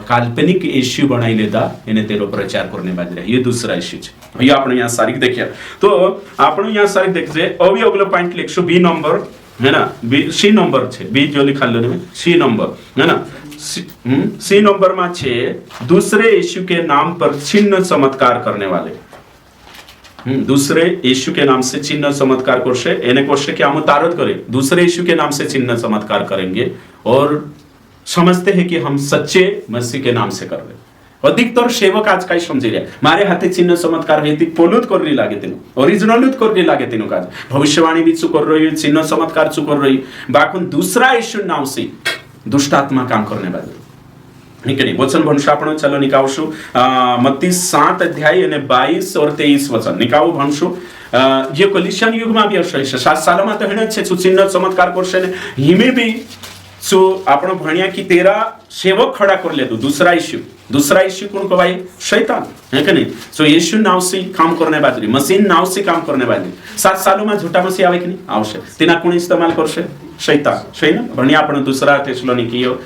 काल्पनिक यीशु बनाई लेता એને તેરો પ્રચાર કરને બાદ રહે ये दूसरा यीशु છે ભઈ આપણે यहाँ સારીખ દેખ્યા તો આપણે यहाँ સારીખ દેખજે હવે અગલો પોઈન્ટ લખશું બી નંબર है ना सी नंबर છે बी जो लिखा लो सी नंबर है ना सी नंबर में छे दूसरे यीशु के नाम पर चिन्ह चमत्कार करने वाले दूसरे यीशु के नाम से चिन्ह चमत्कार करशे एने करशे कि हम तारत करें दूसरे यीशु के नाम से चिन्ह चमत्कार करेंगे और समझते हैं कि हम सच्चे मसीह के नाम से कर रहे अधिकतर सेवक आज काय समझी રહ્યા મારે હાથે ચિહ્ન ચમત્કાર हेती पोलूत करली लागे तेनु ओरिजिनलूत करली लागे तेनु काज भविष्यवाणी भी चुक कर रही चिन्ह चमत्कार चुक कर रही बाकुन दूसरा यीशु नाम से दुष्ट आत्मा काम करने वाले निकली वचन भणशु आपण चलो निकावशु मत्ती 7 अध्याय અને 22 और 23 वचन निकाव भणशु જે કલિશિયન યુગમાં બી હશે 7 સાલમાં તો હેને છે ચિહ્ન ચમત્કાર કરશે ને હિમે બી सो आपण भणिया कि तेरा सेवक खड़ा कर ले दूसरा यीशु कौन को भाई शैतान है कि नहीं सो यीशु नाव से काम करने बाजरी मशीन नाव से काम करने बाजरी 7 सालों में झूठा मसीह आवे कि नहीं आवश्यक तिना कोण इस्तेमाल करशे शैतान सही ना भणिया आपण दूसरा थेसलोनिकीयो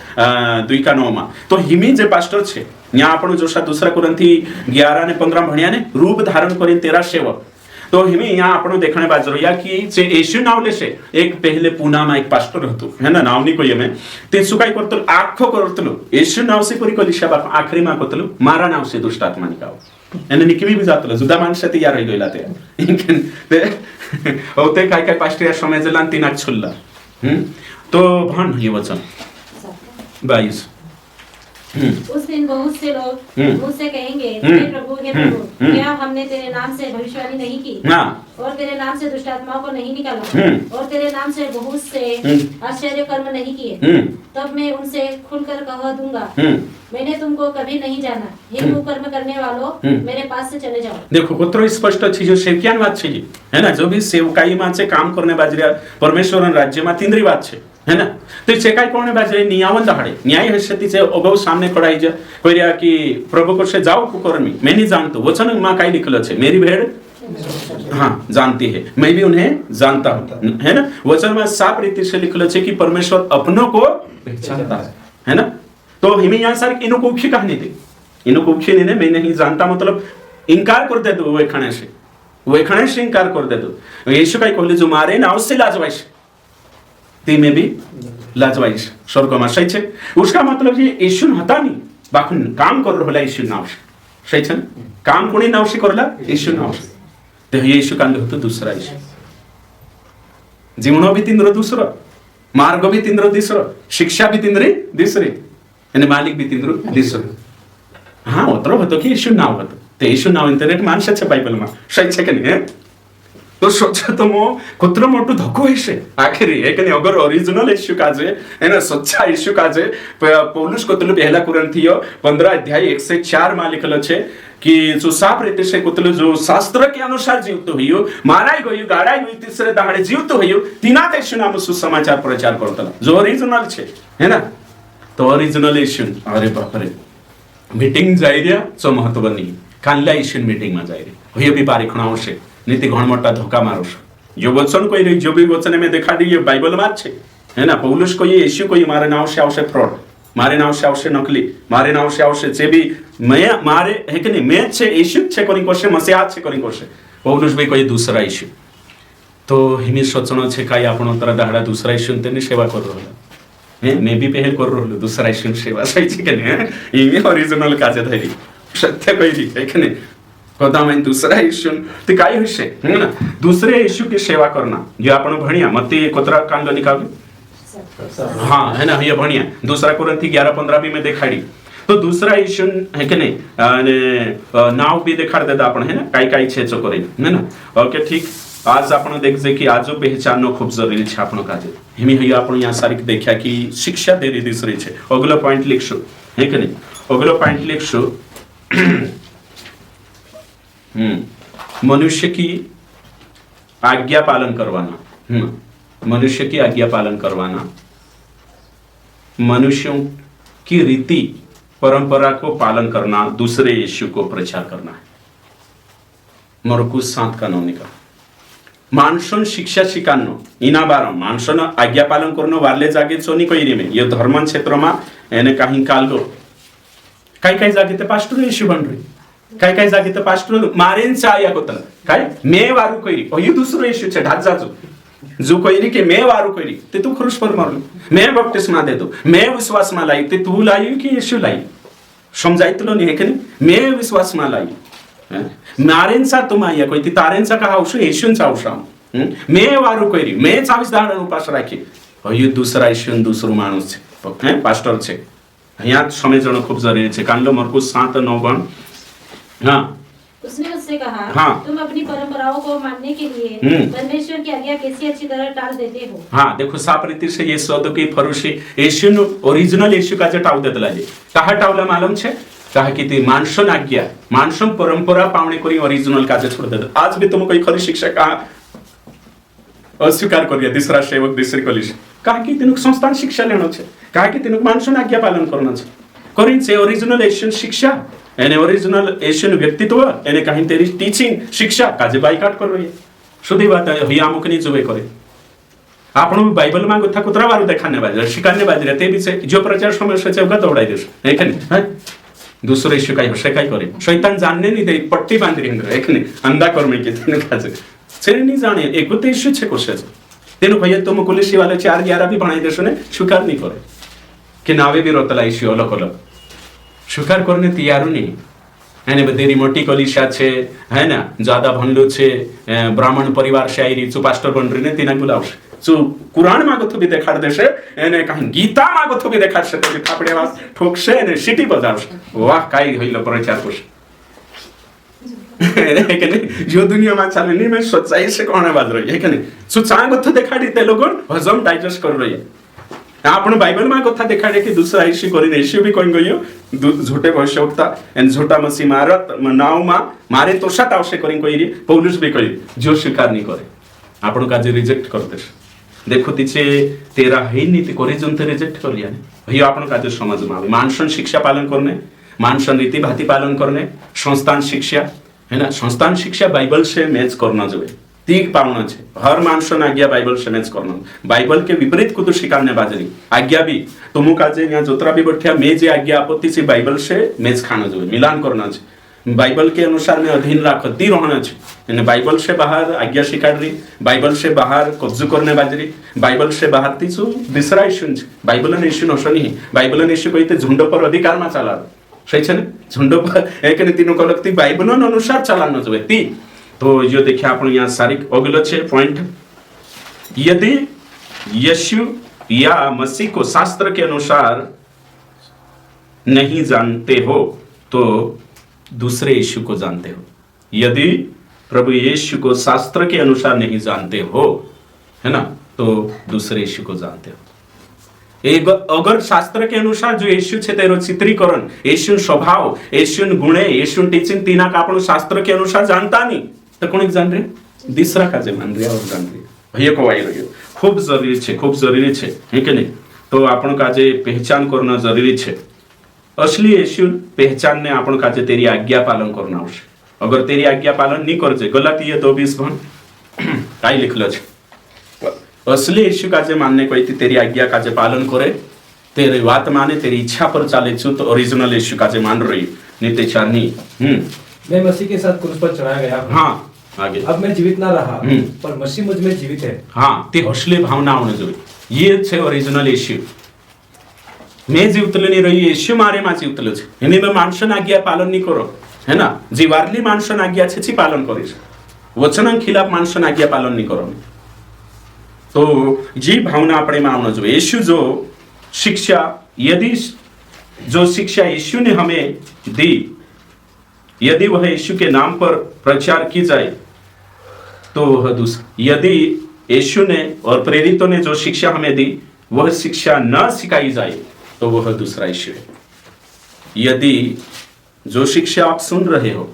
2:9 में तो हिमी जे पास्टर छे न्या आपण जोशा दूसरा कुरंथी 11 અને 15 भणिया ने रूप धारण करीने तेरा सेवक तो हिमी यहाँ आपण देखने बाजरो या कि जे येशू नाव लेशे एक पहले पुनामा एक पास्टर हतो है ना नाव नी कोई हमें ते सुकाई करतो आखो करतलो येशू नाव से कोरी कलिशा बाप आखरी मा करतलो मारा नाव से दुष्ट आत्मा निकाव एने निकमी भी जातलो जुदा माणसा तयार होई गेला ते होते काय पास्टर या समजला तीन छुल्ला तो भण ये वचन 22 उस दिन बहुत से लोग मुझसे कहेंगे हे प्रभु क्या हमने तेरे नाम से भविष्यवाणी नहीं की और तेरे नाम से दुष्ट आत्माओं को नहीं निकाला और तेरे नाम से बहुत से आश्चर्य कर्म नहीं किए तब मैं उनसे खुलकर कह दूंगा मैंने तुमको कभी नहीं जाना हे कुकर्म करने वालों मेरे पास से चले जाओ देखो कुत्रो स्पष्ट છે जो सेवकियान बात છે है ना जो भी सेवकाई માં છે કામ करने बाजरिया परमेश्वरन राज्य માં तीनरी बात છે है ना तो से काय कोने बाजरे नियावन दहाड़े न्याय हस्ती से अगौ सामने खड़ाई जा कोरिया कि प्रभु को से जाओ कुकर्मी मैं नहीं जानता वचन में काय लिखलो छे मेरी भेड़ हाँ जानती है मैं भी उन्हें जानता हूं है ना वचन में साफ रीति से लिखलो छे कि परमेश्वर अपनों को पहचानता है ना तो हिमे यहाँ सर इनो कोखी कहानी थी इनो कोखी ने मैं नहीं जानता मतलब इनकार कर दे दो वो खणे से इनकार कर दे दो यीशु काय कहले जो मारे नाव से लाजवाइश ती में भी लाजवाइश स्वर्ग में सही छे उसका मतलब ये यीशु हता नहीं बाकी काम कर रहला यीशु नाव से सही छे काम कोणी नाव से करला यीशु नाव से तो यीशु कांद होतो दूसरा यीशु जीवनो भी तीनरो दूसरो मार्ग भी तीनरो तीसरो शिक्षा भी तीनरी तीसरी અને માલિક બી તીંદ્રુ દીસરો હા ઓતરો હતો કે ઈશુ નાવ હતો તે ઈશુ નાવ ઇન્ટરનેટ માનશે છે બાઇબલમાં સહી છે કે નહીં તો સોચો તો મો કુત્ર મોટું ધક્કો હશે આખરી એક ને અગર ઓરિજિનલ ઈશુ કાજે એના સચ્ચા ઈશુ કાજે પૌલુસ કોતલું પહેલા કુરંથીઓ 15 અધ્યાય 104 માં લખેલો છે कि जो साफ रीते से कुतलो जो शास्त्र के अनुसार जीवतो हयो माराई गयो गाड़ाई गयो तीसरे दाड़े जीवतो हयो तीना ते सुनाम सुसमाचार प्रचार करतला जो ओरिजिनल छे है ना तो ओरिजिनल ईशु अरे बाप रे मीटिंग जाई रिया जो महत्व नहीं कानला ईशु मीटिंग में जाई रे होय भी पारी खणाव छे नीति घण मोटा धोका मारो छे जो वचन कोई जो भी वचन में देखा दी ये बाइबल में छे है ना पौलुस को ये ईशु को मारे नाव से आवश्यक फ्रॉड मारे नाव से आवश्यक नकली मारे नाव से आवश्यक जे भी मैं मारे है कि नहीं मैं छे ईशु छे कोनी कोशे मसीहा छे कोनी कोशे पौलुस भी कोई दूसरा ईशु तो हिमी सोचनो छे काई आपणो तरा दाहड़ा दूसरा ईशु तेनी सेवा कर रहलो मैं भी पहल कर रहलो दूसरा ईशु सेवा सही छे के नहीं इमे ओरिजिनल काजे धरी सत्य कहिली है कि नहीं कदा में दूसरा ईशु ते काई होशे है ना दूसरे ईशु की सेवा करना जो आपणो भणिया मत्ती कोतरा कांड निकाल हाँ है ना ये भणिया दूसरा कुरंथी 11:15 भी में देखाड़ी तो दूसरा ईशु है कि नहीं नाव भी देखाड़ देता आपण है ना काई काई छे चो करे है ना ओके ठीक आज आपण देखजे कि आजो पहचाननो खूब जरूरी छे आपणो काजे हिमी हई आपण या सारिक देख्या कि शिक्षा देरी दिसरी छे अगलो पॉइंट लिखशो है कि नहीं अगलो पॉइंट लिखशो मनुष्य की आज्ञा पालन करवाना मनुष्य की आज्ञा पालन करवाना मनुष्यों की रीति परंपरा को पालन करना, दूसरे यीशु को प्रचार करना है। मरकुस 7:9 का माणसोन शिक्षा शिकान्नो इना बार माणसोन आज्ञा पालन करणं वारले जागे चोनी कोयरी में ये धर्म क्षेत्र में एने काही कालगो काही जागे ते पास्टर यीशु बन रही, काही जागे ते पास्टर मारेन चाया होतल काय मे वारू कोयरी ओ ये दूसरो यीशु छे ढात जाजो जो कोयरी के मैं वारू कोयरी ते तू क्रूस पर मरलो, मैं बपतिस्मा दे दो, मैं विश्वास में लाई ते तू लाई कि यीशु लाई समजायतलो नहीं है कि मैं विश्वास में लाई मारेंचा तुम्हाया कोई ती तारेंचा का औषध येशूंचा औषध मैं वारू कोयरी मैं 24 दाड़ उपास राखी ये दूसरा येशू दूसरो माणूस छे पास्टर छे यहाँ समझना खूब जरूरी है। कांडो मरकुस 7:9 हाँ उसने उससे कहा हाँ, तुम अपनी परंपराओं को मानने के लिए परमेश्वर की आज्ञा कैसी अच्छी तरह टाल देते हो। हाँ देखो साफ रीति से ये सदुकी फरुशी येशू ओरिजिनल येशू का जे टाव देतला जे कहा टावला मालूम छे कहा कि ती मानसन आज्ञा मानसन परंपरा पावणे करी ओरिजिनल का जे छोड़ देत। आज भी तुम कोई खरी शिक्षा का अस्वीकार करिया तीसरा सेवक दूसरी कॉलेज कहा कि तेनु संस्थान शिक्षा लेनो छे, कहा कि तेनु मानसन आज्ञा पालन करना छे करिन से ओरिजिनल एशियन शिक्षा एने ओरिजिनल एशियन व्यक्तित्व एने कहीं तेरी टीचिंग शिक्षा काजे बाइकाट कर रही है। शुद्ध बात है ही आमुक नहीं जुबे करे आपण बाइबल में गुथा कुतरा वारू देखाने बाजे शिकारने बाजे रहते भी से जो प्रचार समय से चौका दौड़ाई देश है नहीं दूसरे यीशु का हसे काय करे शैतान जानने नहीं दे पट्टी बांध रही है एक नहीं अंधा कर्म के तेने काजे छेरे नहीं जाने एक तो यीशु छे कोसे तेनु भैया तुम कुलिसी वाले 4:11 भी बनाई देशो ने स्वीकार नहीं करे कि नावे भी रोतला यीशु अलग अलग स्वीकार करने तैयार नहीं है ने बतेरी मोटी कलिशा छे है ना ज्यादा भनलो छे ब्राह्मण परिवार से आई चु पास्टर बन रही ने तिना बुलावश चु कुरान मागो तो भी देखाड़ देशे एने कहीं गीता मागो तो भी देखाड़ से तो थापड़े वास ठोकसे ने सिटी बजावश वाह काय होइलो प्रचार कुछ जो दुनिया में चले नहीं मैं सच्चाई से कहने बाज रही है कि नहीं सो चांग तो देखाड़ी ते लोगन हजम डाइजेस्ट कर रही है आपण बाइबल में कथा देखाड़े कि दूसरा यीशु करी यीशु भी कोई गयो झूठे भविष्यवक्ता एन झूठा मसीह मारत नाव मा मारे तो सात आवश्य करी कोई पौलुस भी करी जो स्वीकार नहीं करे आपण का जे रिजेक्ट करते देखो तिचे तेरा है नीति करे जंत रिजेक्ट कर लिया भैया आपण का जे समझ में आवे मानसन शिक्षा पालन करने मानसन रीति भांति पालन करने संस्थान शिक्षा है ना संस्थान शिक्षा बाइबल से मैच करना जो तीक पावना छे हर मानसन आज्ञा बाइबल से मैच करना बाइबल के विपरीत को तो शिकारने बाजरी आज्ञा भी तुम का जे यहाँ जोतरा भी बैठा मैं जे आज्ञा आपत्ति से बाइबल से मैच खाना जो मिलान करना छे बाइबल के अनुसार में अधीन राखती रहना छे बाइबल से बाहर आज्ञा शिकार रही बाइबल से बाहर कब्जू करने बाजरी बाइबल से बाहर तीसु दूसरा इश्यू बाइबल ने इश्यू नशो नहीं बाइबल ने इश्यू कहते झुंड पर अधिकार में चला सही है झुंड पर एक तीनों को लगती बाइबल अनुसार चलाना जो ती तो जो देखिए आप यहाँ सारिक अगलो छे पॉइंट यदि यीशु या मसीह को शास्त्र के अनुसार नहीं जानते हो तो दूसरे यीशु को जानते हो। यदि प्रभु यीशु को शास्त्र के अनुसार नहीं जानते हो है ना तो दूसरे यीशु को जानते हो। एक अगर शास्त्र के अनुसार जो यीशु छे तेरो चित्रीकरण यीशु स्वभाव यीशु गुणे यीशु टीचिंग तीना का आपण शास्त्र के अनुसार जानता नहीं तो कौन जान रहे दूसरा का जे मान रहे और जान रहे भैया को आई रही खूब जरूरी छे है कि नहीं तो आपण का जे पहचान करना जरूरी छे असली यीशु पहचान ने आपण का जे तेरी आज्ञा पालन करना आवश्यक अगर तेरी आज्ञा पालन नहीं कर जे गलातिया 2:20 काय लिखलो छे असली यीशु का जे मानने को तेरी आज्ञा का जे पालन करे तेरी बात माने तेरी इच्छा पर चाले छु तो ओरिजिनल यीशु का जे मान रही नित्य चारनी मैं मसीह के साथ क्रूस पर चढ़ाया गया हाँ आगे अब मैं जीवित ना रहा पर मसीह मुझ में जीवित है हाँ ते असली भावना होने જોઈએ ये छे ओरिजिनल यीशु मैं जीवतलो नहीं रही यीशु मारे में जीवतलो छे एनी में मानसन आज्ञा पालन नहीं करो है ना जीवारली मानसन आज्ञा छे पालन करिस वचन खिलाफ मानसन आज्ञा पालन नहीं करो तो जी भावना अपने में आवना જોઈએ यीशु जो शिक्षा यदि जो शिक्षा यीशु ने हमें दी यदि वह यीशु के नाम पर प्रचार की जाए तो वह यदि यीशु ने और प्रेरितों ने जो शिक्षा हमें दी वह शिक्षा न सिखाई जाए तो वह दूसरा यीशु है। यदि जो शिक्षा आप सुन रहे हो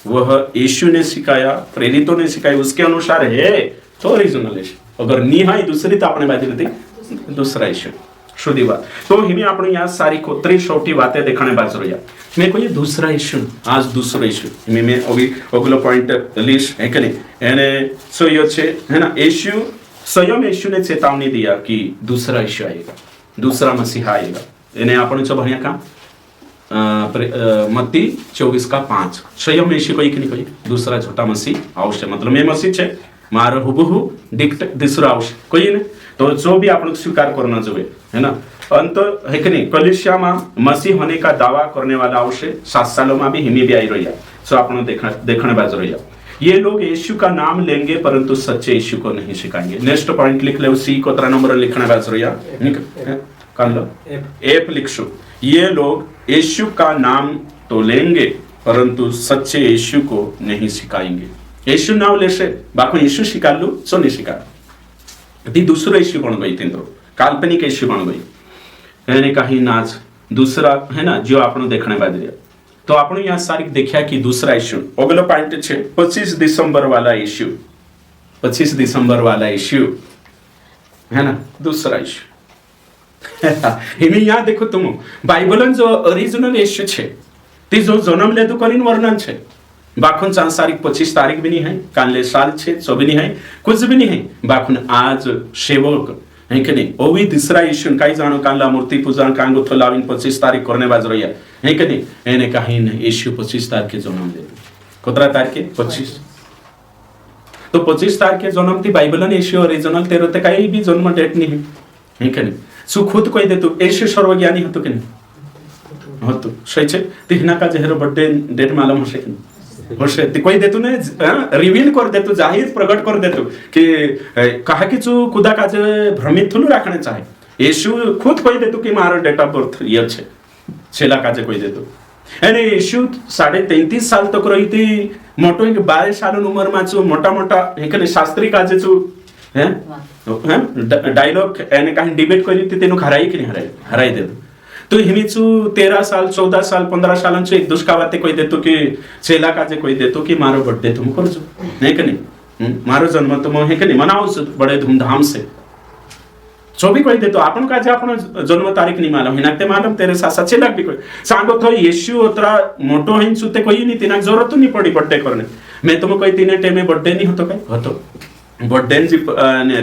वह यीशु ने सिखाया प्रेरितों ने सिखाई उसके अनुसार है तो ओरिजिनल यीशु अगर नहीं है दूसरी तो अपने बात रहती दूसरा यीशु शुद्धी बात। तो हिमी आपण या सारी खोत्री छोटी बातें देखने बाज रहा मैं कोई दूसरा इश्यू आज दूसरा इश्यू मैं अभी अगला पॉइंट लिस्ट है कि नहीं एने सो यो छे है ना इश्यू स्वयं यीशु ने चेतावनी दिया कि दूसरा इश्यू आएगा, दूसरा मसीहा आएगा। इन्हें आपण जो भणिया का मत्ती 24:5 स्वयं यीशु कोई कि नहीं कोई दूसरा झूठा मसीह आवश्य मतलब मैं मसीह छे मार हुबहू डिक्ट दूसरा आवश्य कोई नहीं। तो जो भी आप लोग स्वीकार करना चाहिए है ना अंत है कि नहीं कलिसिया में मसीह होने का दावा करने वाला आवश्य 7 सालों में भी हिमी भी आई रही है। सो आप देखने बाज रही है ये लोग यीशु का नाम लेंगे परंतु सच्चे यीशु को नहीं सिखाएंगे। नेक्स्ट पॉइंट लिख ले उसी को 3 नंबर लिखने बाज रही है कर लो एप लिखो ये लोग यीशु का नाम तो लेंगे परंतु सच्चे यीशु को नहीं सिखाएंगे। यीशु नाम ले से बाको यीशु सिखा लू सो नहीं सिखा ती दूसरा यीशु बन गई तीन काल्पनिक यीशु बन गई यानी कहीं नाच दूसरा है ना जो आपने देखने बाद दिया। तो आपने यहाँ सारी देखा कि दूसरा यीशु अगला पॉइंट छे 25 दिसंबर वाला यीशु 25 दिसंबर वाला यीशु है ना दूसरा यीशु हिमी यहाँ देखो तुम बाइबलन जो ओरिजिनल यीशु छे ती जो जन्म ले तो करीन वर्णन छे बाखुन 4 तारीख 25 तारीख भी नहीं है काले साल छे सो भी नहीं है कुछ भी नहीं है बाखुन आज सेवक है कि नहीं वो भी दूसरा यीशु कहीं जानो काला मूर्ति पूजा कांगो तो लाविन 25 तारीख करने बाज रही है कि नहीं एने कहीं नहीं यीशु 25 तारीख के जन्म ले कितना तारीख के 25 तो 25 तारीख के जन्म थी बाइबलन यीशु ओरिजिनल तेरे ते कहीं भी जन्म डेट नहीं है कि नहीं सु खुद कोई दे तू यीशु सर्वज्ञानी हो तो कि नहीं हो तो सही छे तिहना का जहरो बर्थडे डेट मालूम हो सके होशे ती कोई देतु ने रिवील कर देतु जाहिर प्रकट कर देतु कि कहा कि तू खुदा का जे भ्रमित थुलु रखने चाहे यीशु खुद कोई देतु कि मारो डेट ऑफ बर्थ ये छे छेला का जे कोई देतु यानी यीशु 33.5 साल तक रही थी मोटो 12 साल उम्र में छु मोटा मोटा एक शास्त्री का जे छु हैं डायलॉग यानी कहीं डिबेट करी थी तेनु हराई कि नहीं हराई देतु। तो हिमीचू 13 साल 14 साल 15 साल एक दुष्का बातें कोई देतो कि चेला का जे कोई देतो कि मारो बर्थडे तुम कर जो नहीं कि नहीं मारो जन्म तुम है कि नहीं मनाओ बड़े धूमधाम से जो भी कोई देतो अपन का जे अपन जन्म तारीख नहीं मालूम हिनाते मालूम तेरे साथ चेला भी कोई सांगो तो यीशु उतरा मोटो हिन सुते कोई नहीं तिना जरूरत नहीं पड़ी बर्थडे करने मैं तुम कोई तीने टाइम में बर्थडे नहीं होतो कहीं होतो बर्थडे जी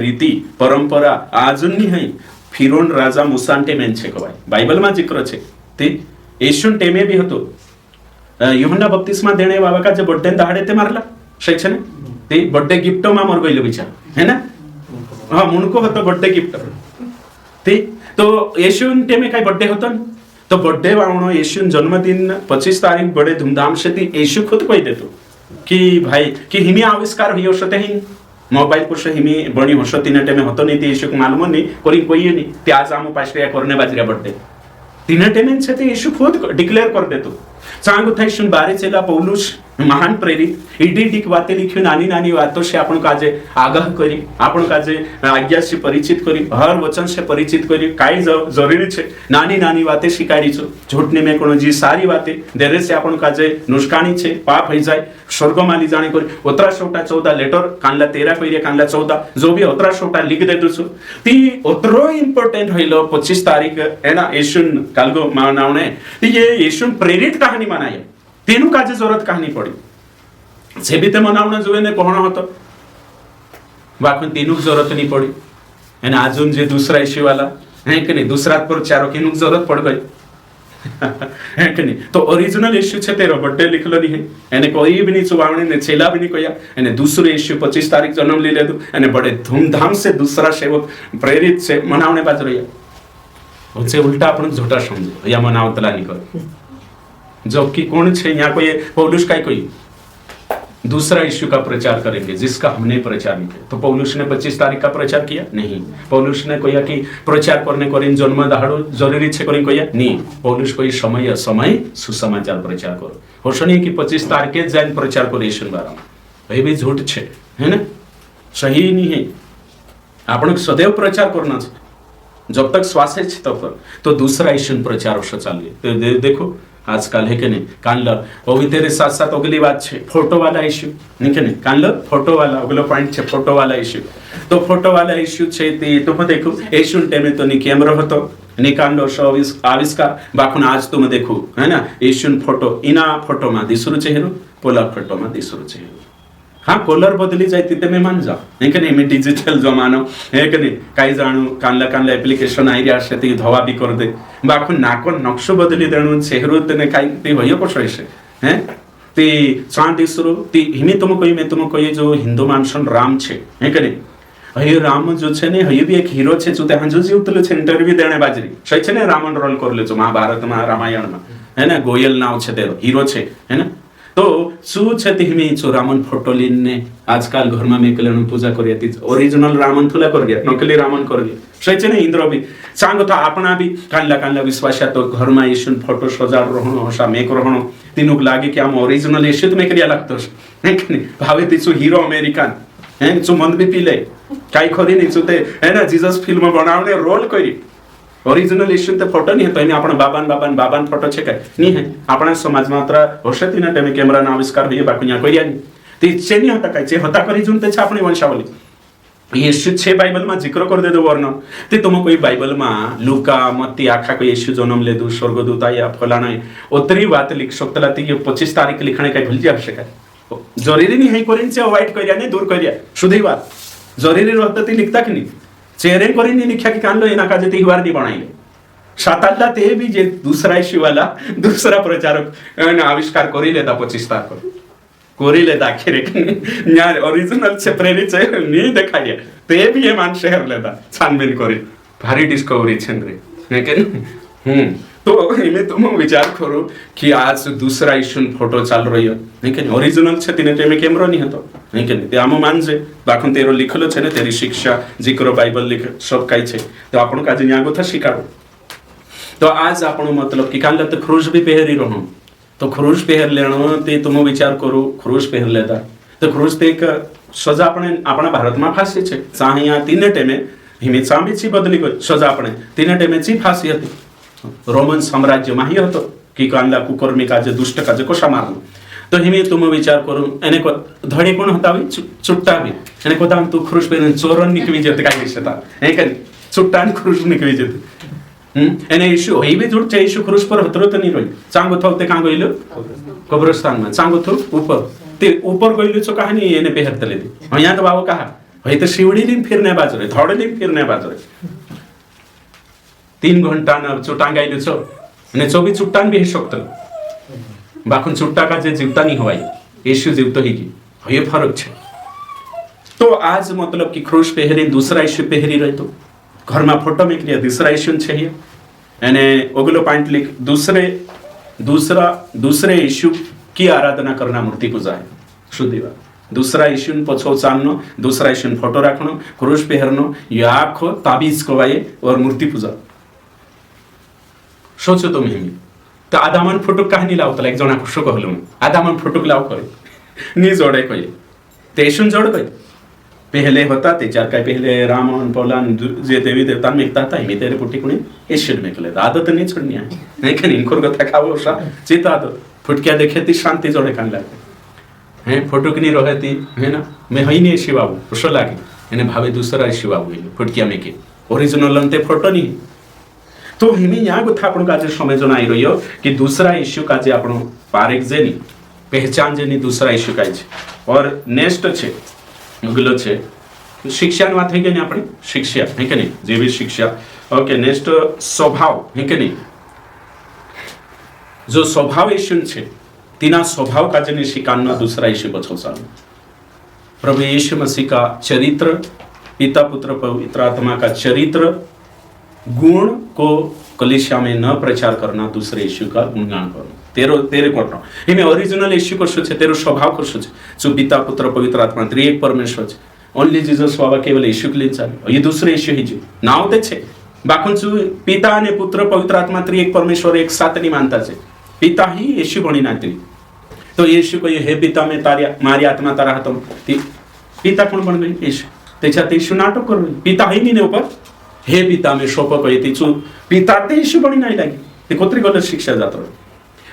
रीति परंपरा आज नहीं है फिरोन राजा मुसान टेमेन छे कवाय बाइबल में जिक्र छे ते यीशु टेमे भी होतो यूहन्ना बपतिस्मा देने बाबा का जब बर्थडे दाड़े ते मारला शिक्षण ते बर्थडे गिफ्ट में मर गइलो बिचार है ना हां मुनको होतो बर्थडे गिफ्ट ते तो यीशु टेमे काय बर्थडे होतो तो बर्थडे वावणो यीशु जन्मदिन 25 तारीख बड़े धूमधाम से ती यीशु खुद कोई देतो कि भाई कि हिमी आविष्कार हुई होते हैं मोबाइल कुछ हिमी बणी होशो तीन टेमे होतो नहीं यीशु को मालूम नहीं कोई कोई नहीं ते आज आम पास्टे करने बाजरिया बर्थडे तीन टेमे छे ते यीशु खुद डिक्लेअर कर देतो सांगू थाई सुन बारे चेला पौलुस महान प्रेरित इडी डिक बातें लिखी नानी नानी बातों से आपण काजे आगाह करी आपण काजे आज्ञा से परिचित करी हर वचन से परिचित करी काई जरूरी छे नानी नानी बातें शिकाड़ी छो झूठने में कोनो जी सारी बातें देरे से आपण काजे नुस्कानी छे पाप हो जाए स्वर्ग माली जाने करी उतरा छोटा 14 लेटर कानला 13 कइरे कानला 14 जो भी उतरा छोटा लिख दे दुसो ती उतरो इंपोर्टेंट होइलो 25 तारीख है ना यीशु कालगो मानावने ये यीशु प्रेरित कहानी मनाय तेनु काजे जरूरत कहानी पड़ी से भी ते मनावना जोए ने कोहणा होतो बाखन तेनु जरूरत नहीं पड़ी है ना अजून जे दूसरा यीशु वाला है कि नहीं दूसरा प्रचार केनु जरूरत पड़ गई है कि नहीं तो ओरिजिनल यीशु छे तेरो बर्थडे लिखलो नहीं है एने कोई भी नहीं चुवावणी ने छेला भी नहीं कोया एने दूसरे यीशु 25 तारीख जन्म ले लेदु एने बड़े धूमधाम से दूसरा सेवक प्रेरित से मनावने बाज रही उससे उल्टा अपन झूठा समझो या मनावतला नहीं कर जबकि कौन छे यहाँ कोई पौलुस का कोई दूसरा यीशु का प्रचार करेंगे जिसका हमने प्रचार नहीं किया। तो पौलुस ने 25 तारीख का प्रचार किया नहीं पौलुस ने कोई कि प्रचार करने को जन्म दहाड़ो जरूरी छे करें कोई नहीं पौलुस कोई समय समय सुसमाचार प्रचार करो होश नहीं कि 25 तारीख के जान प्रचार करो यीशु बारे में वही भी झूठ छे है ना सही नहीं है आपण सदैव प्रचार करना है जब तक श्वास है तब तक तो दूसरा यीशु प्रचार हो चलिए तो देखो आजकल है कि नहीं कान लो वो भी तेरे साथ साथ अगली बात छे फोटो वाला इश्यू नहीं कि नहीं कान लो फोटो वाला अगला पॉइंट छे फोटो वाला इश्यू तो फोटो वाला येशू छे ते तुम देखो येशू टेमे तो नि कैमरा होतो निकांडो आविष्कार बाखून आज तुम देखो है ना येशून फोटो इना फोटो मा दिसरू चेहरो पोला फोटो मा दिसरू चेहरो हाँ कलर बदली जाए तिथे मी मान जा है कि नहीं मी डिजिटल जमानो है कि नहीं काही जाणू कानला एप्लिकेशन आई रहा है ती धवा भी कर दे बाखून नाको नक्शो बदली देणू चेहरो तने काही ते होय कसो है हैं ती चांद दिसरू ती हिमी तुम कोई जो हिंदू मानसन राम छे है कि नहीं हय राम जो छे ने हय भी एक हीरो छे जो ते हंजो जीवतलो छे इंटरव्यू देणे बाजरी सही छे ने रामन रोल करले जो महाभारत में रामायण में है ना गोयल नाव छे तेरो हीरो छे है ना तो सु छे ती हिमी जो रामन फोटो लिनने आजकल घर में मेकलेनु पूजा करिया ती ओरिजिनल रामन थुला करिया नकली रामन करिया सही छे ने इंद्र भी सांगो तो आपना भी कानला विश्वास तो घर में येशून फोटो सजार रहणो हसा मेक रहणो तीनुक लागे कि आम ओरिजिनल येशू में करिया लागतो है कि नहीं भावे तीचो हीरो अमेरिकन है जो मन भी पीले काही खरी नहीं चुते है ना जीसस फिल्म बनावने रोल करी ओरिजिनल येशू ते फोटो नहीं है तो आपण बाबान फोटो छे काय नहीं है आपण समाज मात्र होशती ना टेमे कैमरा ना आविष्कार होई बाकुन्या करिया नहीं ती छे नहीं होता काय छे होता करी जुन ते छे आपणी वंशावली येशू छे बाइबल में जिक्र कर दे दो वर्ण ते तुम कोई बाइबल में लूका मत्ती आखा को येशू जन्म ले दू स्वर्गदूत या फलाना ओतरी बात लिख सकतला ती 25 तारीख लिखणे काय भूल जा आवश्यक जरूरी नहीं है कोरिन से अवॉइड करिया नहीं दूर करिया शुद्धी बात जरूरी रहता ती लिखता कि नहीं चेहरे कोरिन नहीं लिखा कि कान लो इना का जे तिहवार नहीं बनाइले साताला ते भी जे दूसरा इश्यू वाला दूसरा प्रचारक आविष्कार करी लेता 25 तारीख कोरी लेता आखिर न्याय ओरिजिनल से प्रेरित है नहीं दिखाया ते भी ये मान शहर लेता छानबीन करी भारी डिस्कवरी छन रे लेकिन तो इमे तुम विचार करो कि आज दूसरा इशून फोटो चाल रही है लेकिन ओरिजिनल छे तिने टेमे कैमरा नहीं हतो लेकिन ते आम मान जे बाखन तेरो लिखलो छे ने तेरी शिक्षा जिक्र बाइबल लिख सब काई छे तो आपण काजे न्यागो था शिकारो तो आज आपण मतलब कि कान तो क्रूज भी पहरी रहो तो क्रूज पहर लेनो ते तुम विचार करो क्रूज पहर लेता तो क्रूज ते एक सजा अपना भारत में फांसी छे चाहे तीन टेमे हिमी चांबी ची बदली गई सजा अपने तीन टेमे ची फांसी हती रोमन साम्राज्य में ही हतो कि कानला कुकर्मी का जे दुष्ट का जे कोशा मारनो तो हिमी तुम विचार करू एने को धड़ी कोण होता भी चुट्टा भी एने को दाम तू क्रूज पे चोरन निकवी जेते काय विषयता हे करी चुट्टा आणि क्रूज निकवी जेते एने इशू होई भी जुट चे इशू क्रूज पर हतरो तो नहीं रही चांगो थो ते कां गइलो कब्रिस्तान में चांगो थो ऊपर ते ऊपर गइलो छो कहानी एने पे हरतले दी हया तो बाबू कहा होई तो शिवडी लिन फिरने बाजरे थोड़े लिन फिरने बाजरे 3 घंटा न चुटांगाइलो छो ने 24 चुट्टान भी हे शकतो बाखून चुट्टा का जे जीवता नहीं हवाई येशू जीवतो ही की ये फरक छे तो आज मतलब कि क्रूज पहरी दूसरा इशू पहरी रहतो घर में फोटो में क्रिया दूसरा इशू छे यानी ओगलो पॉइंट लिख दूसरे इशू की आराधना करना मूर्ति पूजा है शुद्धि बात दूसरा इशू पछो चालनो दूसरा इशू फोटो रखनो क्रूज पहरनो या आखो ताबीज कवाए और मूर्ति पूजा सोचो तुम हिमी तो आदामन फोटो कहानी लावतला एक जना खुशो कहलो आदामन फोटो लाव करे नी जोड़े कोई तेशुन जोड़ कोई पहले होता ते चार काय पहले रामन पौलान जे देवी देवता में एकता था हिमी तेरे पुटी कुणी एशियन में कले आदत नहीं छोड़नी है नहीं कि इनकोर कथा खावो सा चिता तो फुटकिया देखे ती शांति जोड़े कान लागे हैं फोटो की नहीं रहती है ना मैं हई नहीं शिवाबू खुशो लागे एने भावे दूसरा शिवाबू फुटकिया में के ओरिजिनल लंते फोटो नहीं तो हिमी यहाँ को था अपन का जे समझना आई रही हो कि दूसरा इश्यू का जे अपन पारेक जे नहीं पहचान जे नहीं दूसरा इश्यू का जे और नेक्स्ट छे अगलो छे शिक्षाની વાત થઈ ગઈ ને આપણી शिक्षा है कि नहीं जे भी शिक्षा ओके नेक्स्ट स्वभाव है कि नहीं जो स्वभाव इश्यू छे तीना स्वभाव का जे शिकाना दूसरा इश्यू बचो चालू प्रभु यीशु मसीह का चरित्र पिता पुत्र पवित्र आत्मा का चरित्र गुण को कलीसिया में न प्रचार करना दूसरे इश्यू का गुणगान करना तेरे करना इमे ओरिजिनल इश्यू करशो छे तेरो स्वभाव करशो छे जो पिता पुत्र पवित्र आत्मा त्रिएक परमेश्वर छे ओनली जीसस बाबा केवल इश्यू के लिए चाले ये दूसरे इश्यू ही जे नाव ते छे बाखुन जो पिता ने पुत्र पवित्र आत्मा त्रिएक परमेश्वर एक साथ नहीं मानता छे पिता ही इश्यू बनी नाती तो इश्यू को ये हे पिता में मारी आत्मा तारा हतम पिता कौन बन गई इश्यू त्याच्यात इश्यू नाटक करू पिता ही नहीं ने ऊपर हे पिता में शोप कही चू पिता ते इश्यू बनी नहीं लगी ते कोतरी गलत शिक्षा जातो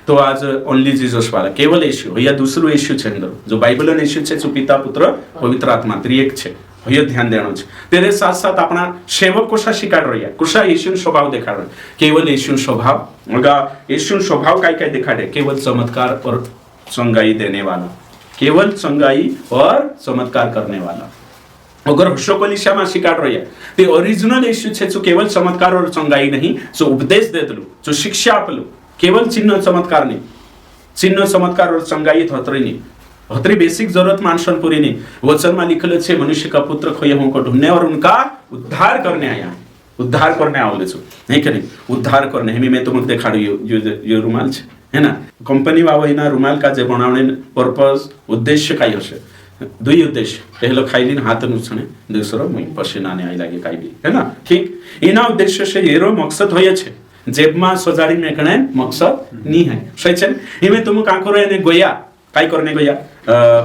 तो आज ओनली जीसस वाला केवल इश्यू या दूसरो इश्यू छे अंदर जो बाइबल ने इश्यू छे जो पिता पुत्र पवित्र आत्मा त्रिएक छे हे ध्यान देणं छे तेरे साथ साथ अपना सेवक कोशा शिकाड रह्या कुशा येशून स्वभाव देखाड केवल येशून स्वभाव मग येशून स्वभाव काय काय दिखाड़े केवल चमत्कार और चंगाई देने वाला केवल चंगाई और चमत्कार करने वाला अगर हुशोकलिशा में शिकाड रह्या ते ओरिजिनल येशू छे जो केवल चमत्कार और चंगाई नहीं जो उपदेश देतलो जो शिक्षा आपलो केवल चिन्ह चमत्कार नहीं चिन्ह चमत्कार और चंगाई थोतरी नहीं हतरी बेसिक जरूरत मानसन पूरी नहीं वचन में लिखल छे मनुष्य का पुत्र खोए को ढूंढने और उनका उद्धार करने आया उद्धार करने आवले छो नहीं कि नहीं उद्धार करने हमें मैं तुमको देखाडू यो रुमाल छे है ना कंपनी वावईना रुमाल का जे बनावणे पर्पस उद्देश्य काय हशे दुई उद्देश्य पहलो खाइलिन हाथ नुछणे दूसरो मुई पसीना ने आई लागे काई भी है ना ठीक इना उद्देश्य से येरो मकसद होय छे जेब में सजाड़ी में कणे मकसद नहीं है सही छे इमे तुम का करो ने गोया काय करने गोया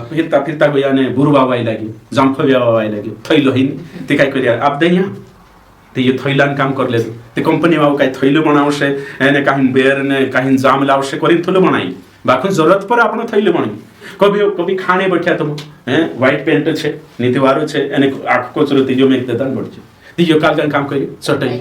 फिरता फिरता गोया ने बुरवा वाई लागी जांफव्या वाई लागी थैलो हिन ते काय करिया आप दैया ते ये थैलान काम कर ले ते कंपनी वाव काय थैलो बनावशे एने काही बेर ने काही जाम लावशे करिन थैलो बनाई बाकी जरूरत पर आपण थैलो बनाई कभी कभी खाने बैठा तुम हैं व्हाइट पेंट छे नीतिवारो छे एने आंख को चलो तीजो में देतान पड़छे तीजो काल काम करी चटाई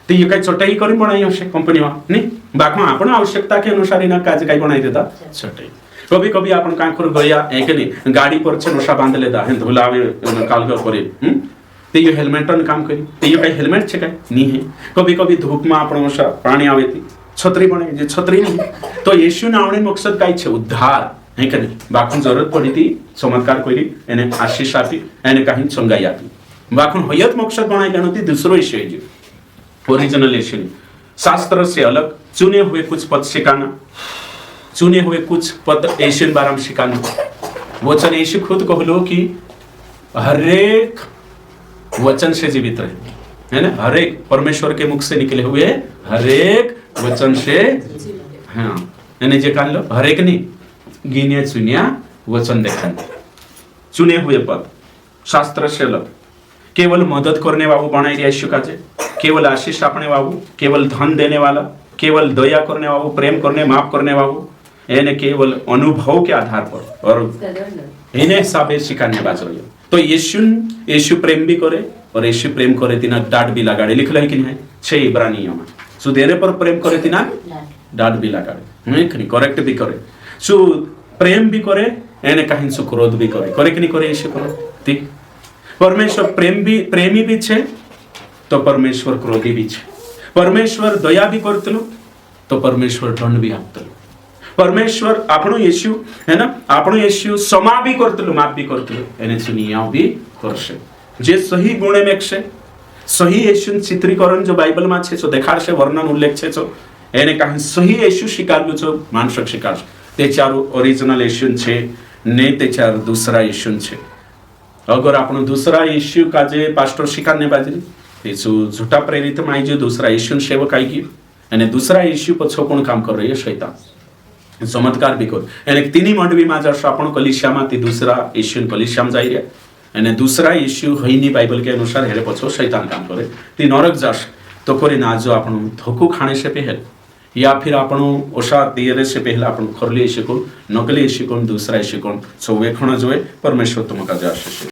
तीजो काय चटाई करी बनाई हशे कंपनी मा नहीं बाकी आपण आवश्यकता के अनुसार इना काज काय बनाई देता चटाई कभी कभी आपण कांखर गया एक नहीं गाड़ी पर छे नशा बांध लेता है धुलावे काल का करे तीजो हेलमेट न काम करी तीजो काय हेलमेट छे काय नहीं है कभी कभी धूप में आपण नशा पानी आवे ती छतरी बने जे छतरी नहीं तो येशू नावणे मकसद काय छे उद्धार है कि नहीं बाकी जरूरत पड़ी थी चमत्कार करी एने आशीष आपी एने कहीं चंगाई आपी बाकी हयत मकसद बनाई गणो थी दूसरो इश्यू है ओरिजिनल इश्यू शास्त्र से अलग चुने हुए कुछ पद सिखाना चुने हुए कुछ पद एशियन बारे में सिखाना वचन यीशु खुद कहलो कि हरेक वचन से जीवित रहे है ना हरेक परमेश्वर के मुख से निकले हुए हरेक वचन से हाँ यानी जे कान लो हरेक नहीं गिनिया चुनिया वचन देखा चुने हुए पद शास्त्र से अलग केवल मदद करने वाला बनाई दिया यीशु का जे केवल आशीष अपने बाबू केवल धन देने वाला केवल दया करने वाला प्रेम करने माफ करने वाला यानी केवल अनुभव के आधार पर और इन्हें हिसाबे सिखाने बाज रही तो यीशु प्रेम भी करे और यीशु प्रेम करे तिना डांट भी लगाड़े लिखल है कि नहीं 6 इब्रानियों में सो देरे पर प्रेम करे तिना डांट भी लगाड़े नहीं करेक्ट भी करे सो प्रेम भी करे एने कहीं सु क्रोध भी करे कि नहीं करे यीशु करे ठीक परमेश्वर प्रेमी भी छे तो परमेश्वर क्रोधी भी छे परमेश्वर दया भी करतलो तो परमेश्वर दंड भी आपतलो परमेश्वर આપણો యేసు है ना આપણો యేసు क्षमा भी करतलो माफ भी करतलो एने सुनिया भी करशे जे सही गुणे मेकशे सही యేసు चित्रीकरण जो बाइबल में छे जो देखाडशे वर्णन उल्लेख छे जो एने कहीं सही యేసు स्वीकारलो जो मानसक स्वीकार ते चारो ओरिजिनल యేసు छे ने ते चार दूसरा యేసు छे अगर आपण दूसरा యేసు का जे पास्टर स्वीकारने बाजरी ते जो झूठा प्रेरित माई जो दूसरा యేసు सेवक आई की અને दूसरा యేసు पछो कोण काम कर रही है शैतान चमत्कार भी कर यानी तीनी मंडवी में जब आपण कलिसिया में ती दूसरा యేసు कलिसिया में जाई रे અને दूसरा యేసు हईनी बाइबल के अनुसार हेरे पछो शैतान काम करे ती नरक जाश तो करे ना जो आपण धोखो खाने से पहले या फिर आपण ओशा दियरे से पहले आपण खरली యేసు को नकली యేసు को दूसरा యేసు को सो वेखण जो परमेश्वर तुमका जा आशीष